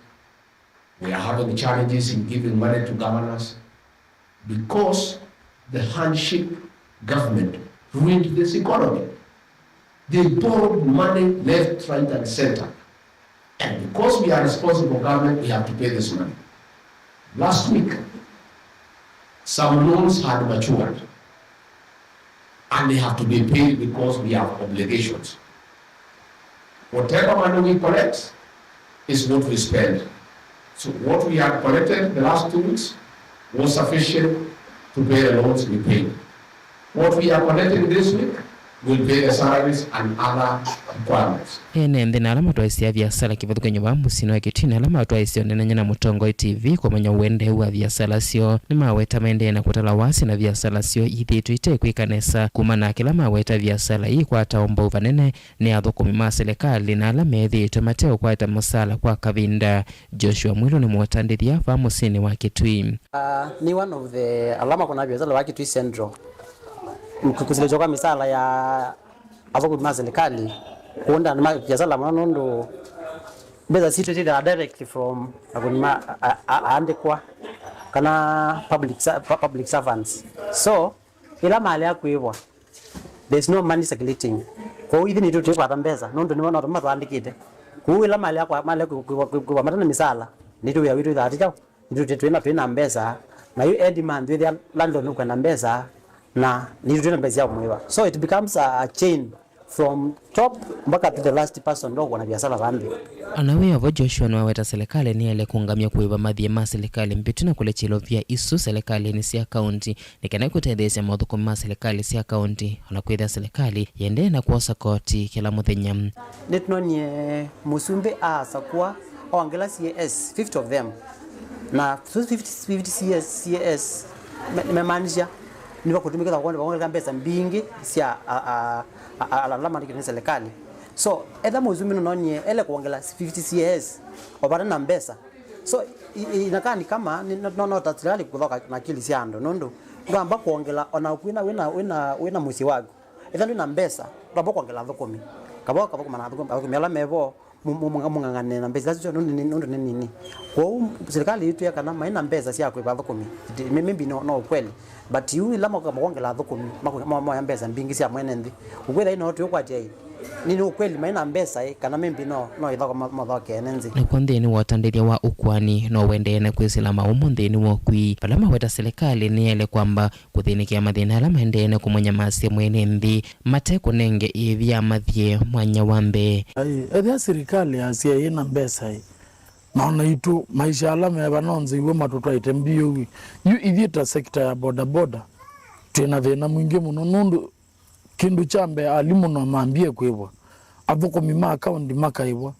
We are having challenges in giving money to governors because the handshake government ruined this economy. They borrowed money left, right, and center. And because we are responsible government, we have to pay this money. Last week, some loans had matured. And they have to be paid because we have obligations. Whatever money we collect is what we spend. So what we have collected the last 2 weeks was sufficient to pay the loans we paid. What we are collecting this week will pay the salaries and other requirements. Ene ndina alama tuwaisia vya sala kivadhuka nyumba musino ya kitini alama tuwaisia nene na Mutongo TV kwa manya uende huwa vya sala sio ni maweta maende na kutala wasi na vya sala sio ithi tuite kuikanesa kumana kila maweta vya sala hii kwa ataomba uvanene ni adhukumi ma serikali na alama ithi tumateo kwa ata musala kwa kavinda. Joshua Mwilo ni muotandithia fa musini wa Kitui. Ni one of the alama kuna vya sala wa Kitui Central kusilejoka misala ya adhukumi ma serikali kuunda na biashara manondo beza situated directly from agunima andikwa kana public servants. So ila mali ya kuibwa there's no money circulating. Kwa hiyo hivi ndio tuko atambeza nondo ni wana watu andikite kwa ila mali ya kwa mali kwa matana misala ndio ya witu that ndio tuena mbeza na you end man with the landlord no kwenda mbeza na ndio tuena mbeza ya mwiwa. So it becomes a chain from top mpaka to the last person ndio wana biashara bandi. Anawe avo Joshua nwaweta serikali ni ele kungamia kuiva madhie ma serikali mpitu na kule chilovia isu serikali ni siya kaunti nikana kutendesya maudhuku ma serikali siya kaunti anakuidha serikali yende na kuosa koti kila muthenya. Netunonye Musumbi sakuwa awangela CAS 50 of them na 50 CAS memaanisha niwa kutumika kwa wangela mbesa mbingi siya alama ni serikali. So edha Musumbi nonye ele kuongela 50 CAS obara na mbesa. So inakaa ni kama no tatirali kutoka na kili siando nondo ngamba kuongela ona kuina wina musi wago edha na mbesa ngamba kuongela dhukumi kabo kabo mana dhukumi ala mevo mungangane na mbeza zio ndo nini kwa serikali yetu ya kana maina mbeza sia kwa thukumi mimi no kweli but you lama kama wongela thukumi mama mbeza mbingi sia mwene ndi ukwela ino tu kwa jai nini ukweli maina mbeza kana mimi no ithako mathoke enenzi na kwandeni watanderia wa ukwani no wendene kwisila maumo ndeni wokwi palama weta serikali ni ele kwamba kuthinikia mathina ala maendene kumwenya masia mwene nthi mateko nenge ivya mathie mwanya wambe ethia serikali asia ina mbesa naona itu maisha ala meba nonze iwe matutwaite mbio yu ithieta sekta ya boda tena thina mwingi muno nundu kindu chambe alimu no mambie kwibwa athukumi ma account makaibwa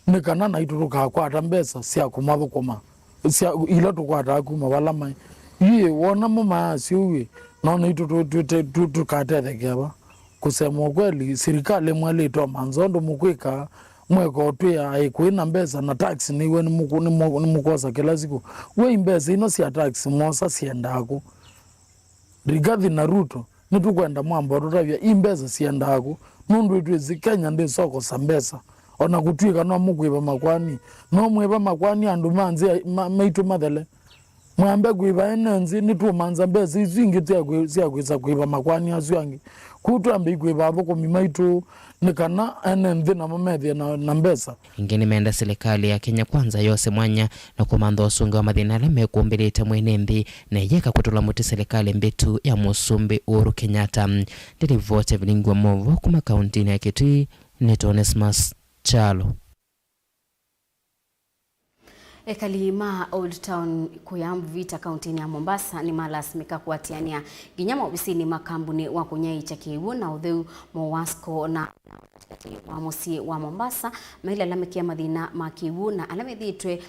nikana na ituruka kwata mbesa cia kumathukuma cia ila tukwata kuma wala mai iye wona mama asiuwe naona itu tukatethekewa kusema kweli serikali mwalitoa manzondo mukwika mweko twia aikwina mbesa na tax niwe ni mukosa kila siku we mbesa ino cia tax mosa siendako Rigathi na Ruto nitukwenda mwamba tutavya imbesa siendako nundu itwezi Kenya ndi soko sa mbesa ona kutwika no mugwiba makwani no mwiba makwani andu manzi maitu mathele mwambe gwiba enenzi nitumanza mbesa izingi tia kwisa gwiba makwani asyangi kutwambe gwiba aboko mimaitu nikana enenzi na mamethia na mbesa ingine menda serikali ya Kenya kwanza yose mwanya na kumando usunga wa mathina ala mekumbirite mwene nthi na yeka kutula muti serikali mbitu ya Musumbi Uhuru Kenyatta ndiri vote Vilingi wa Mauvoo kuma kaunti ya Kitui Netonesmas Chalo Ekalima Old Town kuyambu vita kaunti ya Mombasa ni malasimika kuatiania ginyama obisini makambuni wa kunyai cha kiwu na utheu Mowasco na wamusi wa Mombasa maila lamekia mathina makiwu na alamethitwe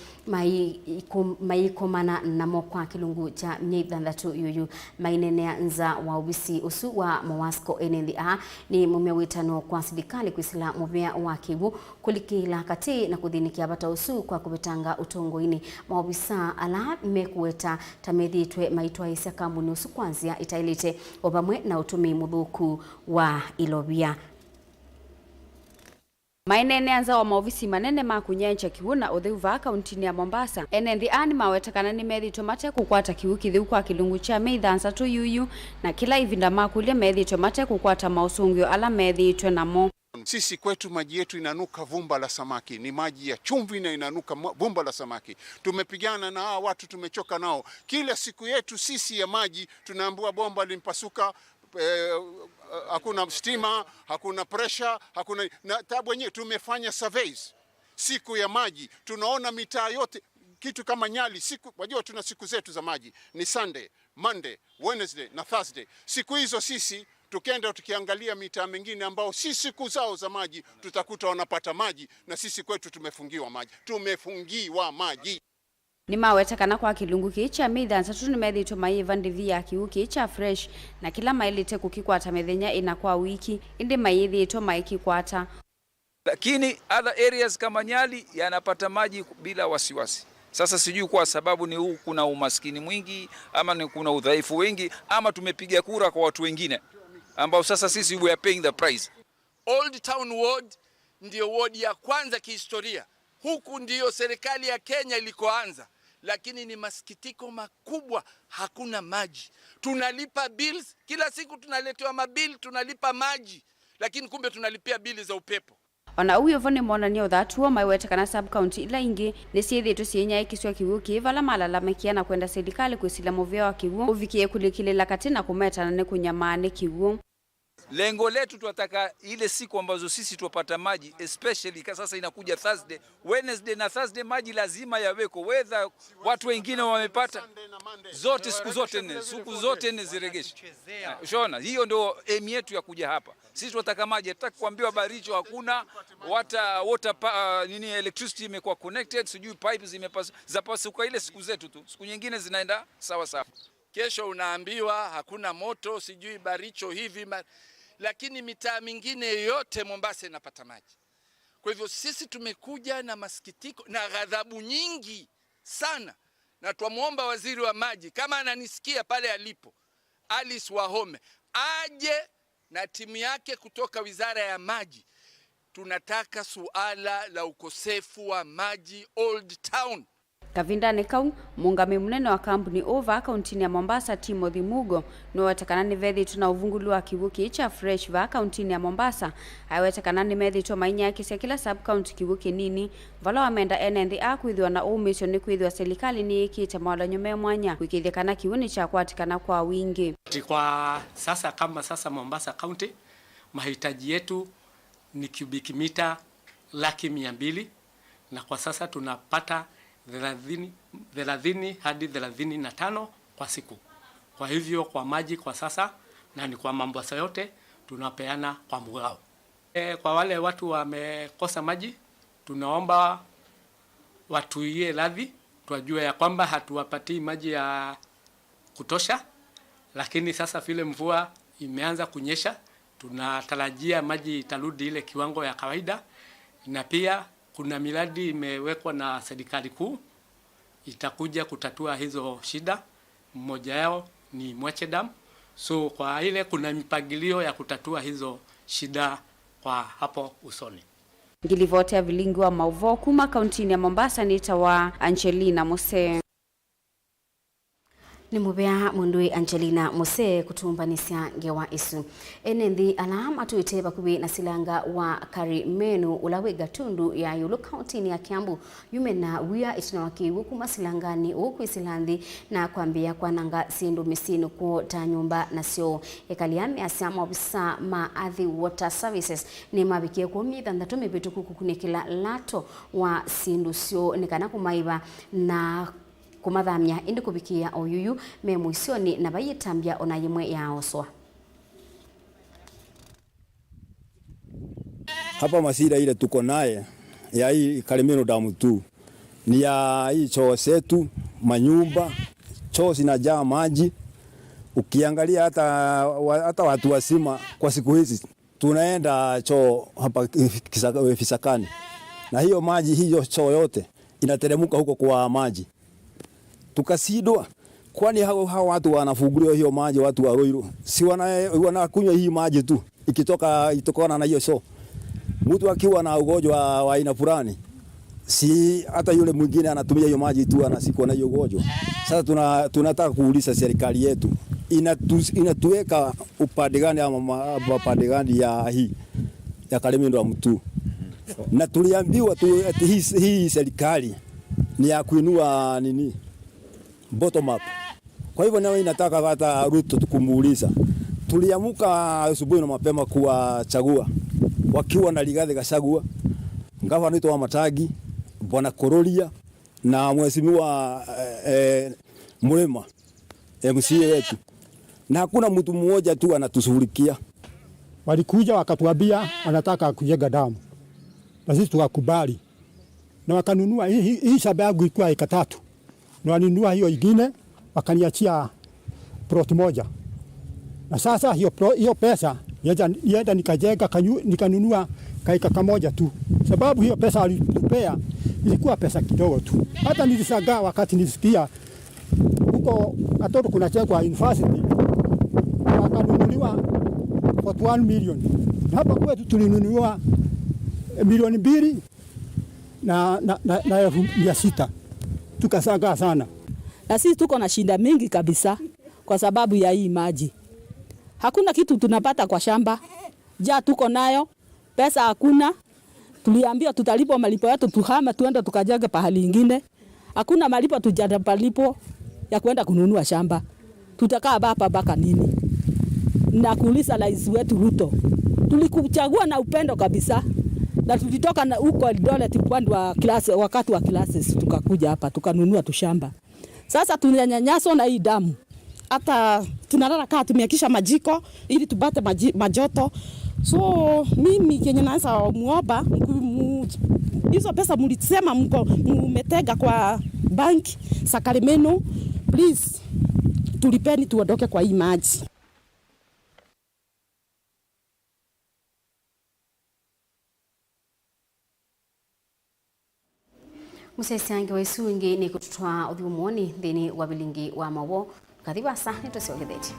maikomana na mokwa kilungu cha mnyeithandatu yuyu mainenea nza wa ubisi usu wa Mowasco NNDA ni mumia witano kwa serikali kwisila mumia wa kiwu kulikila kati na kuthinikia bata usu kwa kubetanga utongoini maobisa ala mekuweta tamethitwe maitwa isa kambuni usu kwanzia itailite obamwe na utumi muthuku wa ilobia mainene anza wa maofisi manene makunyencha kiwuna utheuva kaunti ya Mombasa NNDA ni mawetakana ni methitwe mate kukwata kiwu kithiu kwa kilungu cha meithansa tu yuyu na kila ivinda makulia methitwe mate kukwata mausungio ala methitwe namo. Sisi kwetu maji yetu inanuka vumba la samaki, ni maji ya chumvi na inanuka vumba la samaki. Tumepigana na hawa watu, tumechoka nao. Kila siku yetu sisi ya maji tunaambiwa bomba limpasuka, hakuna stima, hakuna pressure, hakuna na tabu wenyewe. Tumefanya surveys siku ya maji, tunaona mitaa yote kitu kama Nyali siku, wajua tuna siku zetu za maji ni Sunday, Monday, Wednesday na Thursday. Siku hizo sisi tukenda tukiangalia mitaa mingine ambao si siku zao za maji, tutakuta wanapata maji na sisi kwetu tumefungiwa maji. Ni mawetakana kwa kilungu kicha meithansa tu nimethitwe maiva ndivi ya kiwu kicha fresh na kila mailite kukikwata methenya ina kwa wiki indi maithitwe maikikwata. Lakini other areas kama Nyali yanapata maji bila wasiwasi. Sasa sijui kwa sababu ni huu kuna umaskini mwingi ama ni kuna udhaifu wengi ama tumepiga kura kwa watu wengine ambao sasa sisi we are paying the price. Old Town Ward ndio ward ya kwanza kihistoria. Huku ndio serikali ya Kenya ilikoanza. Lakini ni masikitiko makubwa, hakuna maji. Tunalipa bills, kila siku tunaletewa mabill, tunalipa maji. Lakini kumbe tunalipia bili za upepo. Ona uyo vone mona ni othatu wa maiwetakana sub county ila ingi ni siethitwe sienya ikiswa kiwu kivala malalamikia na kwenda serikali kwisila muvia wa kiwu uvikie kulikilela katina kumetana ni kunyamane kiwu. Lengo letu tunataka ile siku ambazo sisi tupata maji, especially sasa inakuja Thursday, Wednesday na Thursday maji lazima yaweko, whether watu wengine wamepata zote siku zote nne ziregeshe. Unaona, hiyo ndio aim yetu ya kuja hapa. Sisi tunataka maji, hataki kuambiwa Baricho hakuna electricity imekuwa connected, sijui pipes zapasuka ile siku zetu tu. Siku nyingine zinaenda sawa sawa. Kesho unaambiwa hakuna moto, sijui Baricho hivi lakini mitaa mingine yote Mombasa inapata maji. Kwa hivyo sisi tumekuja na masikitiko na ghadhabu nyingi sana, na tuamuomba waziri wa maji kama ananisikia pale alipo, Alice Wahome aje na timu yake kutoka wizara ya maji tunataka suala la ukosefu wa maji Old Town. Kavinda nekau mungame munene wa kampuni over kauntini ya Mombasa Timothy Mugo no watakanani vethi tuna uvungulua kivuki cha fresh va kauntini ya Mombasa aiwatakanani methi to mainya yake sia kila sub county kivuki nini vala wamenda NND akuithwa na umission ni kuithwa serikali ni ikite mawala nyume mwanya wikithikana kiuni cha kwatikana kwa wingi. Kwa sasa kama sasa Mombasa County mahitaji yetu ni cubic mita 200,000 na kwa sasa tunapata 30 hadi 35 kwa siku. Kwa hivyo kwa maji kwa sasa na ni kwa Mombasa yote tunapeana kwa mgao. Kwa wale watu wamekosa maji tunaomba watuie radhi, tuajue ya kwamba hatuwapatii maji ya kutosha, lakini sasa vile mvua imeanza kunyesha tunatarajia maji itarudi ile kiwango ya kawaida, na pia kuna miradi imewekwa na serikali kuu itakuja kutatua hizo shida. Mmoja yao ni Mwache Dam. So kwa ile kuna mipangilio ya kutatua hizo shida kwa hapo usoni. Ngilivote ya Vilingi wa Mauvoo kuma kauntini ya Mombasa ni tawa Angelina Mose. Ni mubea mundui Angelina Mose kutumbanisia ngewa isu. Enendi alama tuiteba kubi na silanga wa Karimenu ulawe gatundu ya Yulu County ya Kiambu. Yumena wia itinawaki wuku masilangani wuku isilandi na kuambia kwa nanga sindu misinu kuta nyumba na sio. Ekaliame asiama wabisa maadhi water services ni mabikie kumi dhandatume bitu kukunikila lato wa sindu sio nikana kumaiva na kumathamia indi kubikia oyuyu me muisioni na bayitambia ona yimwe ya oswa. Hapa masira ile tuko naye ya hii Karimenu damu tu ni ya hii choo zetu, manyumba, choo zinajaa maji. Ukiangalia hata watu wasima kwa siku hizi tunaenda choo hapa Fisakani, na hiyo maji hiyo choo yote inateremka huko kwa maji. Tukasidwa, kwani hao watu wanafunguliwa hiyo maji, watu wa Ruiru si wanakunywa hii maji tu itokana na hiyo choo. Mtu akiwa na ugonjwa wa aina fulani, si hata yule mwingine anatumia hiyo maji tu anasikwa na hiyo ugonjwa. Sasa tunataka kuuliza serikali yetu inatuweka upande gani ama upande gani ya hii ya Karimenu wa mtu. Na tuliambiwa tu hii serikali ni ya kuinua nini bottom up. Kwa hivyo nao inataka hata Ruto tukumuuliza. Tuliamuka asubuhi na mapema kuwachagua wakiwa na Rigathi Gachagua, gavana wetu wa Matagi, Bwana Kororia na mheshimiwa Mrema MCA wetu. Na hakuna mtu mmoja tu anatushughulikia. Walikuja wakatuambia wanataka kujenga damu. Na sisi tukakubali. Na wakanunua hii shamba yangu ilikuwa eka 3. Na walinunua hiyo ingine wakaniachia plot moja. Na sasa hiyo pesa yenda nikajenga nikanunua kaika kamoja tu. Sababu hiyo pesa walitupea ilikuwa pesa kidogo tu. Hata nilishangaa wakati nilisikia huko watoto kunachekwa university wakanunuliwa 41 million. Hapa kwetu tulinunuliwa milioni 2 na 600. Tukashangaa sana. Na sisi tuko na shida mingi kabisa kwa sababu ya hii maji. Hakuna kitu tunapata kwa shamba. Tuko nayo, pesa hakuna. Tuliambia tutalipo malipo yetu tuhama tuende tukajenge pahali ingine. Hakuna malipo tujapalipo ya kwenda kununua shamba. Tutakaa hapa mpaka nini? Na kuuliza rais wetu Ruto. Tulikuchagua na upendo kabisa. Na tulitoka na huko Eldoret wakati wa classes tukakuja hapa tukanunua tushamba. Sasa tunanyanyaswa na hii damu. Hata tunalala kaa tumeakisha majiko ili tupate majoto. So mimi kenye naweza muomba hizo pesa mlisema mmetega kwa bank za Karimenu, please tulipeni tuondoke kwa hii maji. Musesiange wa isungi ni kututwa uthumoni thini wa Vilingi wa Mauvoo kathiwa sa nitosiogetheti.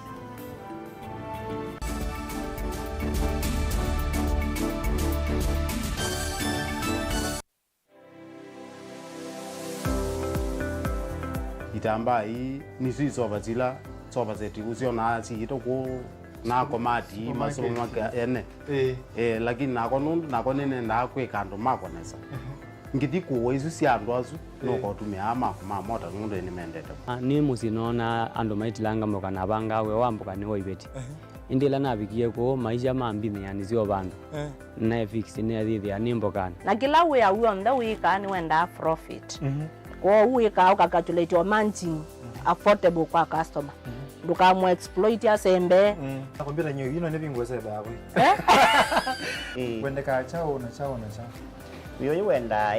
kitambaa hii ni sisi soba zetu usio na si itoko na komati masomo maka ene lakini nako nene ndakwe kando mako nesa ngiti kuwa isu si andu asu no ko tumia ama mota ngundu ni mendete ni musinona andu maitilanga moka na banga we wamboka ni hoibeti indila nabikie ko maisha mambi yani sio bandu na fix ni adhithi animbokana na kila we awonda we kan wenda profit ko we ka calculate your managing affordable kwa customer duka mo exploit ya sembe nakwambia nyo yino ne bingwese bawe wende ka chao na chao yo wenda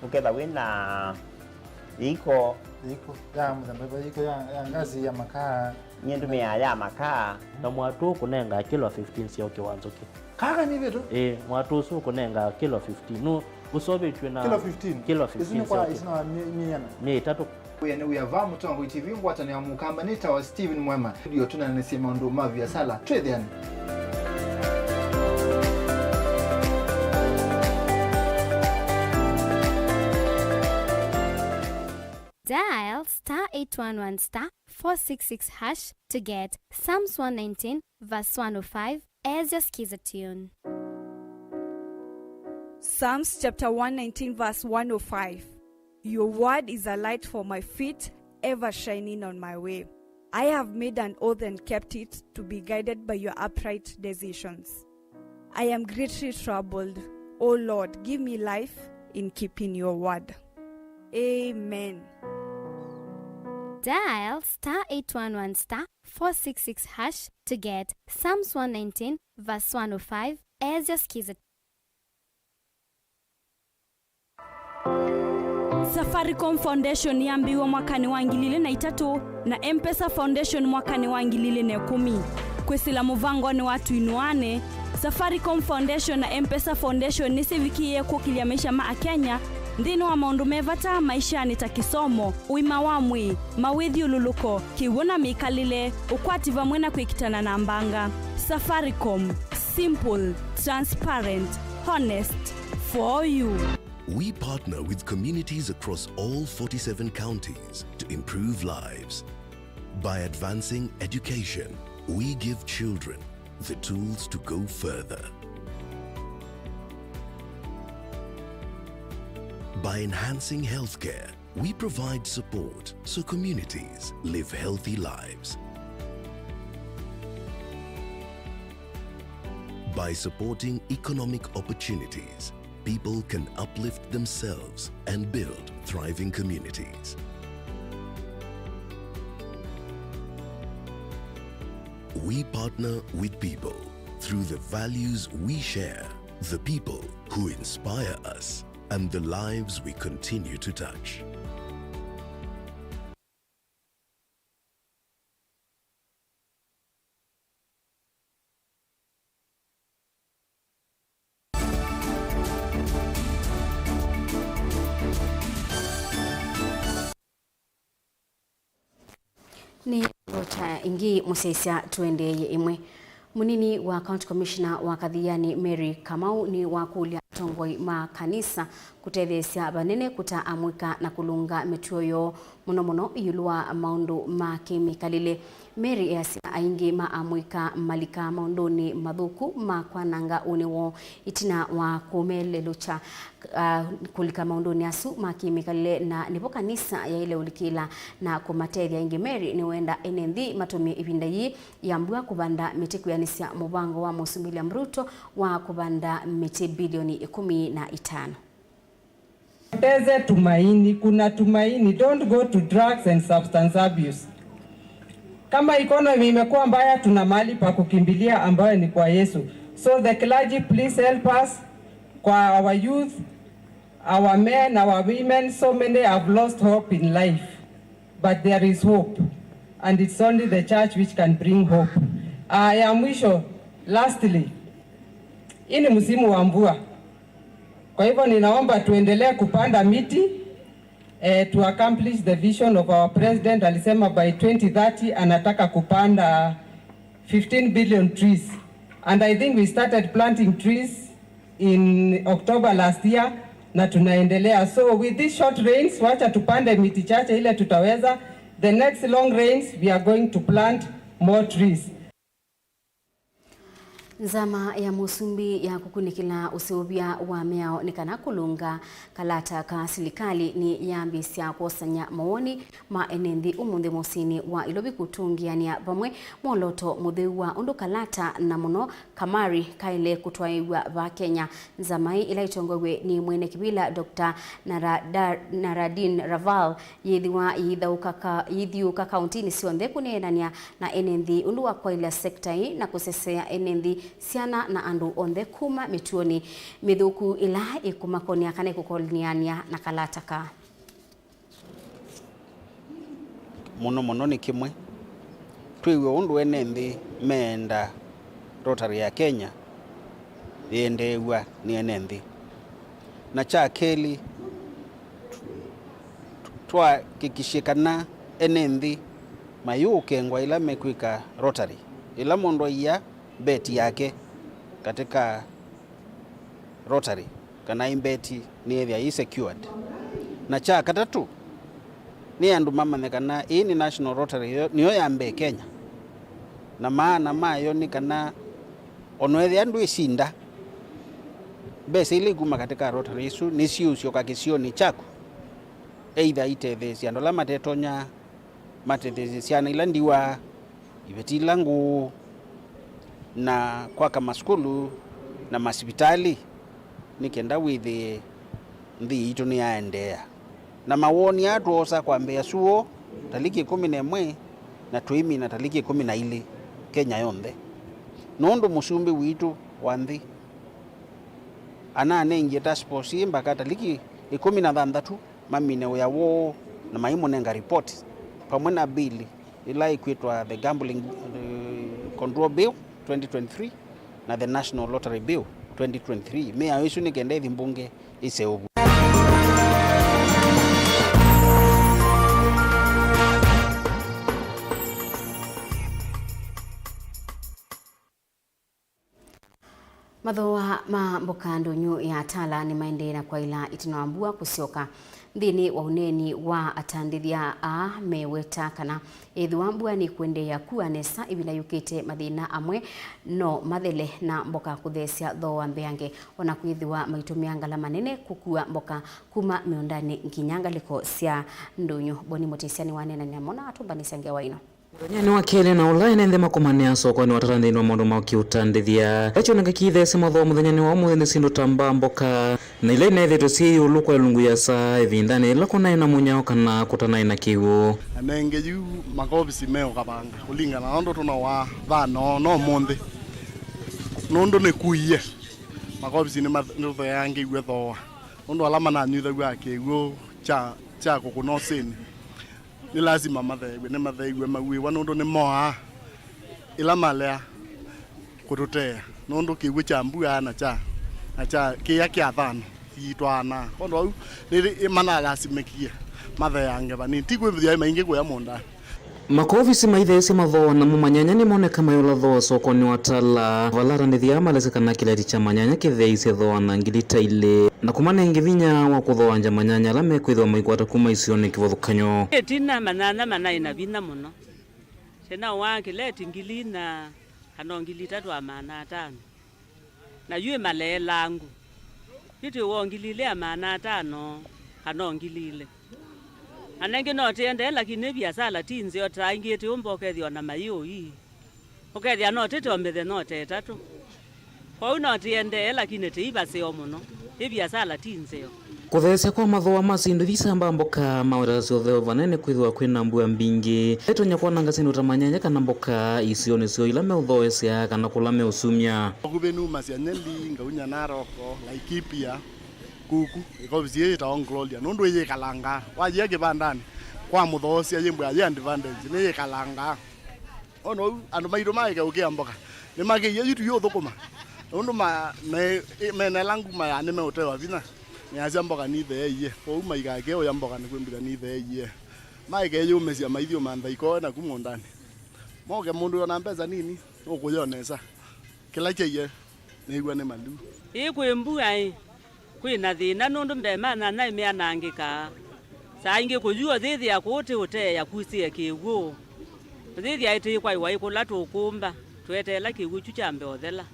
ukeba wina iko ya mzambe iko ya ngazi ya makaa nyendu ya makaa na mwatu kunenga kilo 15 sio kiwanzo ki kaka ni vitu mwatu su kunenga kilo 15 no usobe tuna kilo 15 isini kwa isina ni tatu Uyene uyava mutongo TV ngwatani ya mukamba nita wa Steven Mwema ndio tunanesema ndo mavya sala twedhiani Dial *811*466# to get Psalms 119 verse 105 as your skiza tune. Psalms chapter 119 verse 105. Your word is a light for my feet, ever shining on my way. I have made an oath and kept it, to be guided by your upright decisions. I am greatly troubled. O Lord, give me life in keeping your word. Amen. Dial *811*466# to get Psalms 119 verse 105 as your skiza. Safaricom Foundation yambiwa mwakani wa 2003 na M-Pesa Foundation mwakani wa 2010. Kwesila muvango ni watu inuane. Safaricom Foundation na M-Pesa Foundation nisi wiki ye kukilia maisha maa Kenya. Ndino wa maundu mevata maisha ni takisomo, uima wamwi, mawithi ululuko, kiwuna mikalile, ukwati vamwena kuikitana na mbanga. Safaricom, simple, transparent, honest, for you. We partner with communities across all 47 counties to improve lives. By advancing education, we give children the tools to go further. By enhancing healthcare, we provide support so communities live healthy lives. By supporting economic opportunities, people can uplift themselves and build thriving communities. We partner with people through the values we share, the people who inspire us, and the lives we continue to touch. Ni rota ingi musesia tuendeye imwe. Munini wa County Commissioner wa Kadhiani Mary Kamau ni wakulia tongoi makanisa kutethesia banene kuta amwika na kulunga metuoyo muno yulua maundu makimikalile. Mary yasia aingi maamwika malika maundoni madhuku makwananga unewo itina wa kumelelucha kulika maundoni asu makimikalile na nipo kanisa ya ile ulikila na kumatethia ingi. Mary ni wenda enenthi matumi ibinda yi yambua kubanda miti kuyanisia mubango wa William Ruto wa kubanda miti bilioni 15. Teze tumaini, kuna tumaini. Don't go to drugs and substance abuse. Kama economy imekuwa mbaya, tuna mahali pa kukimbilia ambayo ni kwa Yesu. So the clergy, please help us kwa our youth, our men, our women. So many have lost hope in life, but there is hope, and it's only the church which can bring hope. Ya mwisho, lastly, hii ni msimu wa mvua. Kwa hivyo ninaomba tuendelee kupanda miti to accomplish the vision of our president. Alisema by 2030 anataka kupanda 15 billion trees, and I think we started planting trees in October last year. na tunaendelea. So with these short rains, wacha tupande miti chache ile tutaweza. The next long rains, we are going to plant more trees. Nzama ya musumbi ya kukunikila usiubia wa meao nikana kulunga kalata ka silikali ni yambisya kusanya maoni ma enendi umundi musini wa ilobi kutungiania bamwe moloto mudhiwa undu kalata na muno kamari kaile kutwaiwa ba Kenya. Nzamai ila itongogwe ni mwene kibila Dr. Naradin Raval yithiuka kauntini sionde kunenania na enendi undu wa kwa ila sekta hii na kusesea enendi siana na andu onde kuma mituoni mithuku ila ikumakonia kana ikukolniania na kalataka muno ni kimwe twiwe undu enendi meenda Rotary ya Kenya yendewa ni enendi na cha keli twa kikishikana enendi mayuke ngwa ila mekwika Rotary ila mondo ya beti yake katika Rotary kana imbeti ni ethia secured na cha katatu ni andu mamanyekana hii ni National Rotary niyo yambe Kenya na maana mayo ni kana onwethia andu isinda bese ile kuma katika Rotary isu ni siusio kakisioni chako either itethesia andu la matetonya matethesia na ila ndiwa ibeti langu na kwa kama skulu na masipitali nikenda withi ndi itu ni aendea na mawoni atu osa kwa mbea suo taliki 11 na tuimi na taliki 12 Kenya yonde nondo musumbi witu wanthi ana nengi tasposi mpaka taliki 16 mamine ya wo na maimu nenga report pamwe na bili ila ikwitwa the Gambling Control Bill 2023 na the National Lottery Bill 2023 mea isu nikende thimbunge ise ugu mathoa ma mboka ndonyo ya tala ni maendera kwa ila itinawambua kusioka thini wa uneni wa atandithia a meweta kana ethiwambua ni kuendea kuanesa ibila yukite mathina amwe no mathele na mboka kuthesia thoa mbeange ona kwithiwa maitumia ngala manene kukua mboka kuma miondani nkinyangaliko sia ndonyo boni motesiani wanena ni amona atumbanisa ngewaino Nyani wa kele na online ndema komania soko ni watarandi no mondo makiutandithia echo ngakithe se matho muthenya ni wa muthenya sindo tamba mboka na ile nethe to si ulukwa lungu ya sa evindani la kona ina munyao kana kutana ina kiwo anenge yu makobisi meo kabanga ulinga na ndo tuna wa vano no monde nondo ne kuiye makobisi ni matho yange igwetho ndo alama na nyutha gwake go cha kokuno sini ni lazima mathegwe mawi wanondo ni moa ila malea kututea nondo kiwe cha mbua na cha kia kia thano itwana kondo au ni manala simekia mathange bani tigwe bithia maingi kwa monda makovisi maithesi matho na mumanyanya ni moneka mayola tho soko ni watala valara ni thiama lesekana kileti cha manyanya kitheise tho na ngilita ile na kumane ngithinya wa kuthoanja manyanya la mekwithwa maikwata kuma isione kivothukanyo etina manana manaina bina muno sena wangi leti ngilina kana ngilita twa mana tano na yue malelangu iti wongilile amana tano kana ngilile anenge no tiende lakini biasala tinzi otaingite umbokethio na mayo hii okethia no tetombethe no tetatu kwa uno tiende lakini tiibaseo muno biasala tinzeo kuthesia kwa mathoa masindu thisamba mboka mawira ciothe vanene kwithwa kwina mbua mbingi etonya kwananga sindu ta manyanya kana mboka icio nicio ila meuthoesia kana kula meusumia okubenu masia nyeli ngaunya naroko Laikipia kuku ikobisi ita on Gloria nundu ye kalanga waje kibandani kwa muthosia yembwa ya advantage ni kalanga ono andu maido maike ukia mboka ni mage yitu yo thukuma nundu me langu ma ne meotewa vina ni azia mboka ni the ye ko maigage o ya mboka ni kwembira ni the ye maige yo mesia maithio mantha iko na kumondani moge mundu ona mpesa nini ukuyonesa kila cheye ni igwa ne mandu ikwembua kwina thina nundu mbemana na imeanangika saa ingi kujua thithi ya kuti ute ya kusie kiwu thithi ya iti kwa iwa ikula tukumba twetela kiwu chuchambe othela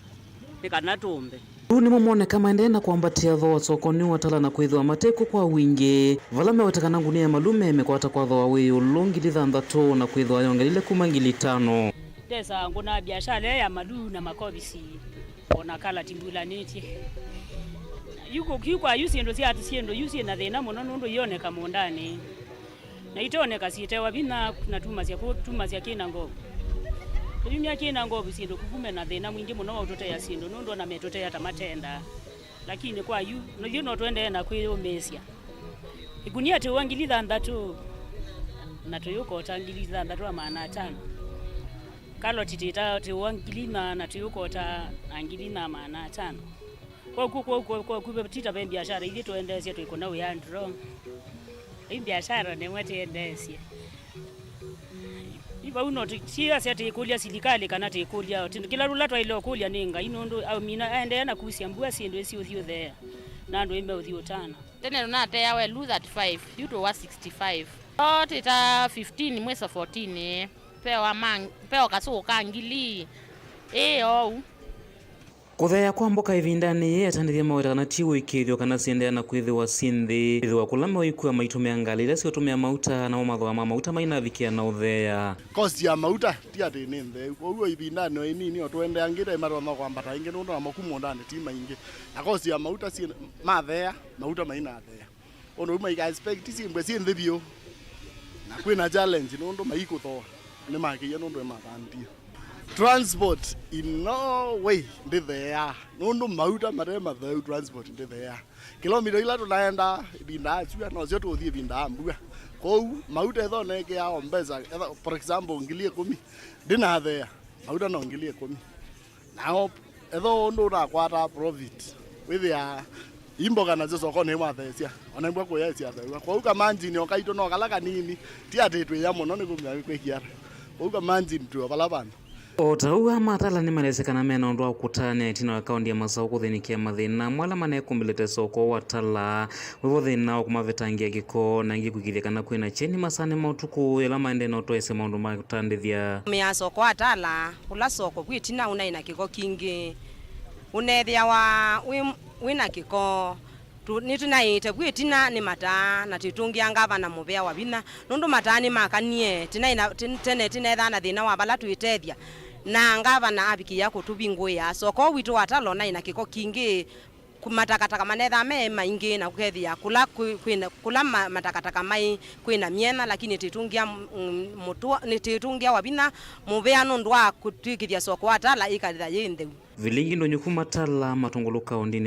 nikana tumbe Huu ni mumoneka maendeena kuambatia thoa sokoni watala na kwithwa mateko kwa wingi vala mewetekana ngunia malume mekwata kwa thoa wiyu lungi 6 na kwithwa yongelile kuma 5,000 Tesa nguna biashara ya malu na makobisi ona kala timbula neti yuko kikwa yusi ndo sia tisiendo yusi na thina muno nundu yoneka mondani na itoneka sitewa bina na tuma cia kina ngobo Tumia kina ngobo sindo kukume na thina mwingi muno utote ya sindo nundu na metote ya tamatenda lakini kwa yu no twende na kwiro mesia igunia te wangiliza ndatu na tuyuko tangiliza ndatu maana 5 kalo titita te wangilina na tuyuko ta angilina maana 5 kwa kupetita pe biashara ili tuendezie tuiko na uyandro hii biashara ni mwete endezie iba uno tia sete kulia silikali kana te kulia kila rula twa ile kulia ninga inondo au mina aende na kusiambua sindo esi uthio there na ndo imbe uthio tana tena na te yawe lose at 5 you to 65 tita 15 mwesa 14 pewa kasuka ngili au Kuthea kwa mboka ivindani ye atandithia maweta kana tiwo ikithio kana siendea na kwithiwa sinthi ithwa kulama ikua maitumia ngali ile sio tumia mauta na mathwa ma mauta maina vikia na uthea cost ya mauta ti ati ni nthe kwa ivindani no inini otwende angire maroma kwa mbata ingi nundu na makumo ndani ti maingi na cost ya mauta si mathea mauta maina thea ono uma iga expect simbwe si nthe bio na kwina challenge nundu maiko tho ni makiya nundu ematandia transport in no way ndi there nundu mauta marema thau transport ndi there kilomita ila tunaenda binda achua no sio tuthie binda ambua kou mauta etho neke ya ombeza for example ngilie 10 ndina there mauta no ngilie 10 now etho ndo na kwata profit with ya imboga nazo soko ne mwathecia ona mbwa ko yecia thau kou kama njini okaito no kalaka nini ti atetwe ya muno ni kumya kwekiara kou kama njini tu balabana Otauwa matala ni malezekana mena ondwa kutane tino akaundi ya masao kuthinikia mathina mwala manekumbelete soko watala wivo thina okumavetangia giko na ngi kukithia kana kwina cheni masane mautuku ila maende na utoese maundu makutandithia mea soko watala ula soko kwitina unaina kiko kingi unethia wa wina kiko nitunaite kwitina ni mata na titungia ngava na muvea wa bina nundu matani makanie tene tinethana thina wa bala tuitethia na ngava na abiki yako tubingu ya soko witu watalo na ina kiko kingi kumatakataka manetha me maingi na kukethia kula matakataka mai kwina miena lakini titungia mutua ni titungia wa bina muvea nundu wa kutikithia soko watala ikalitha yinde Vilingi ndo nyukuma tala matunguluka ondini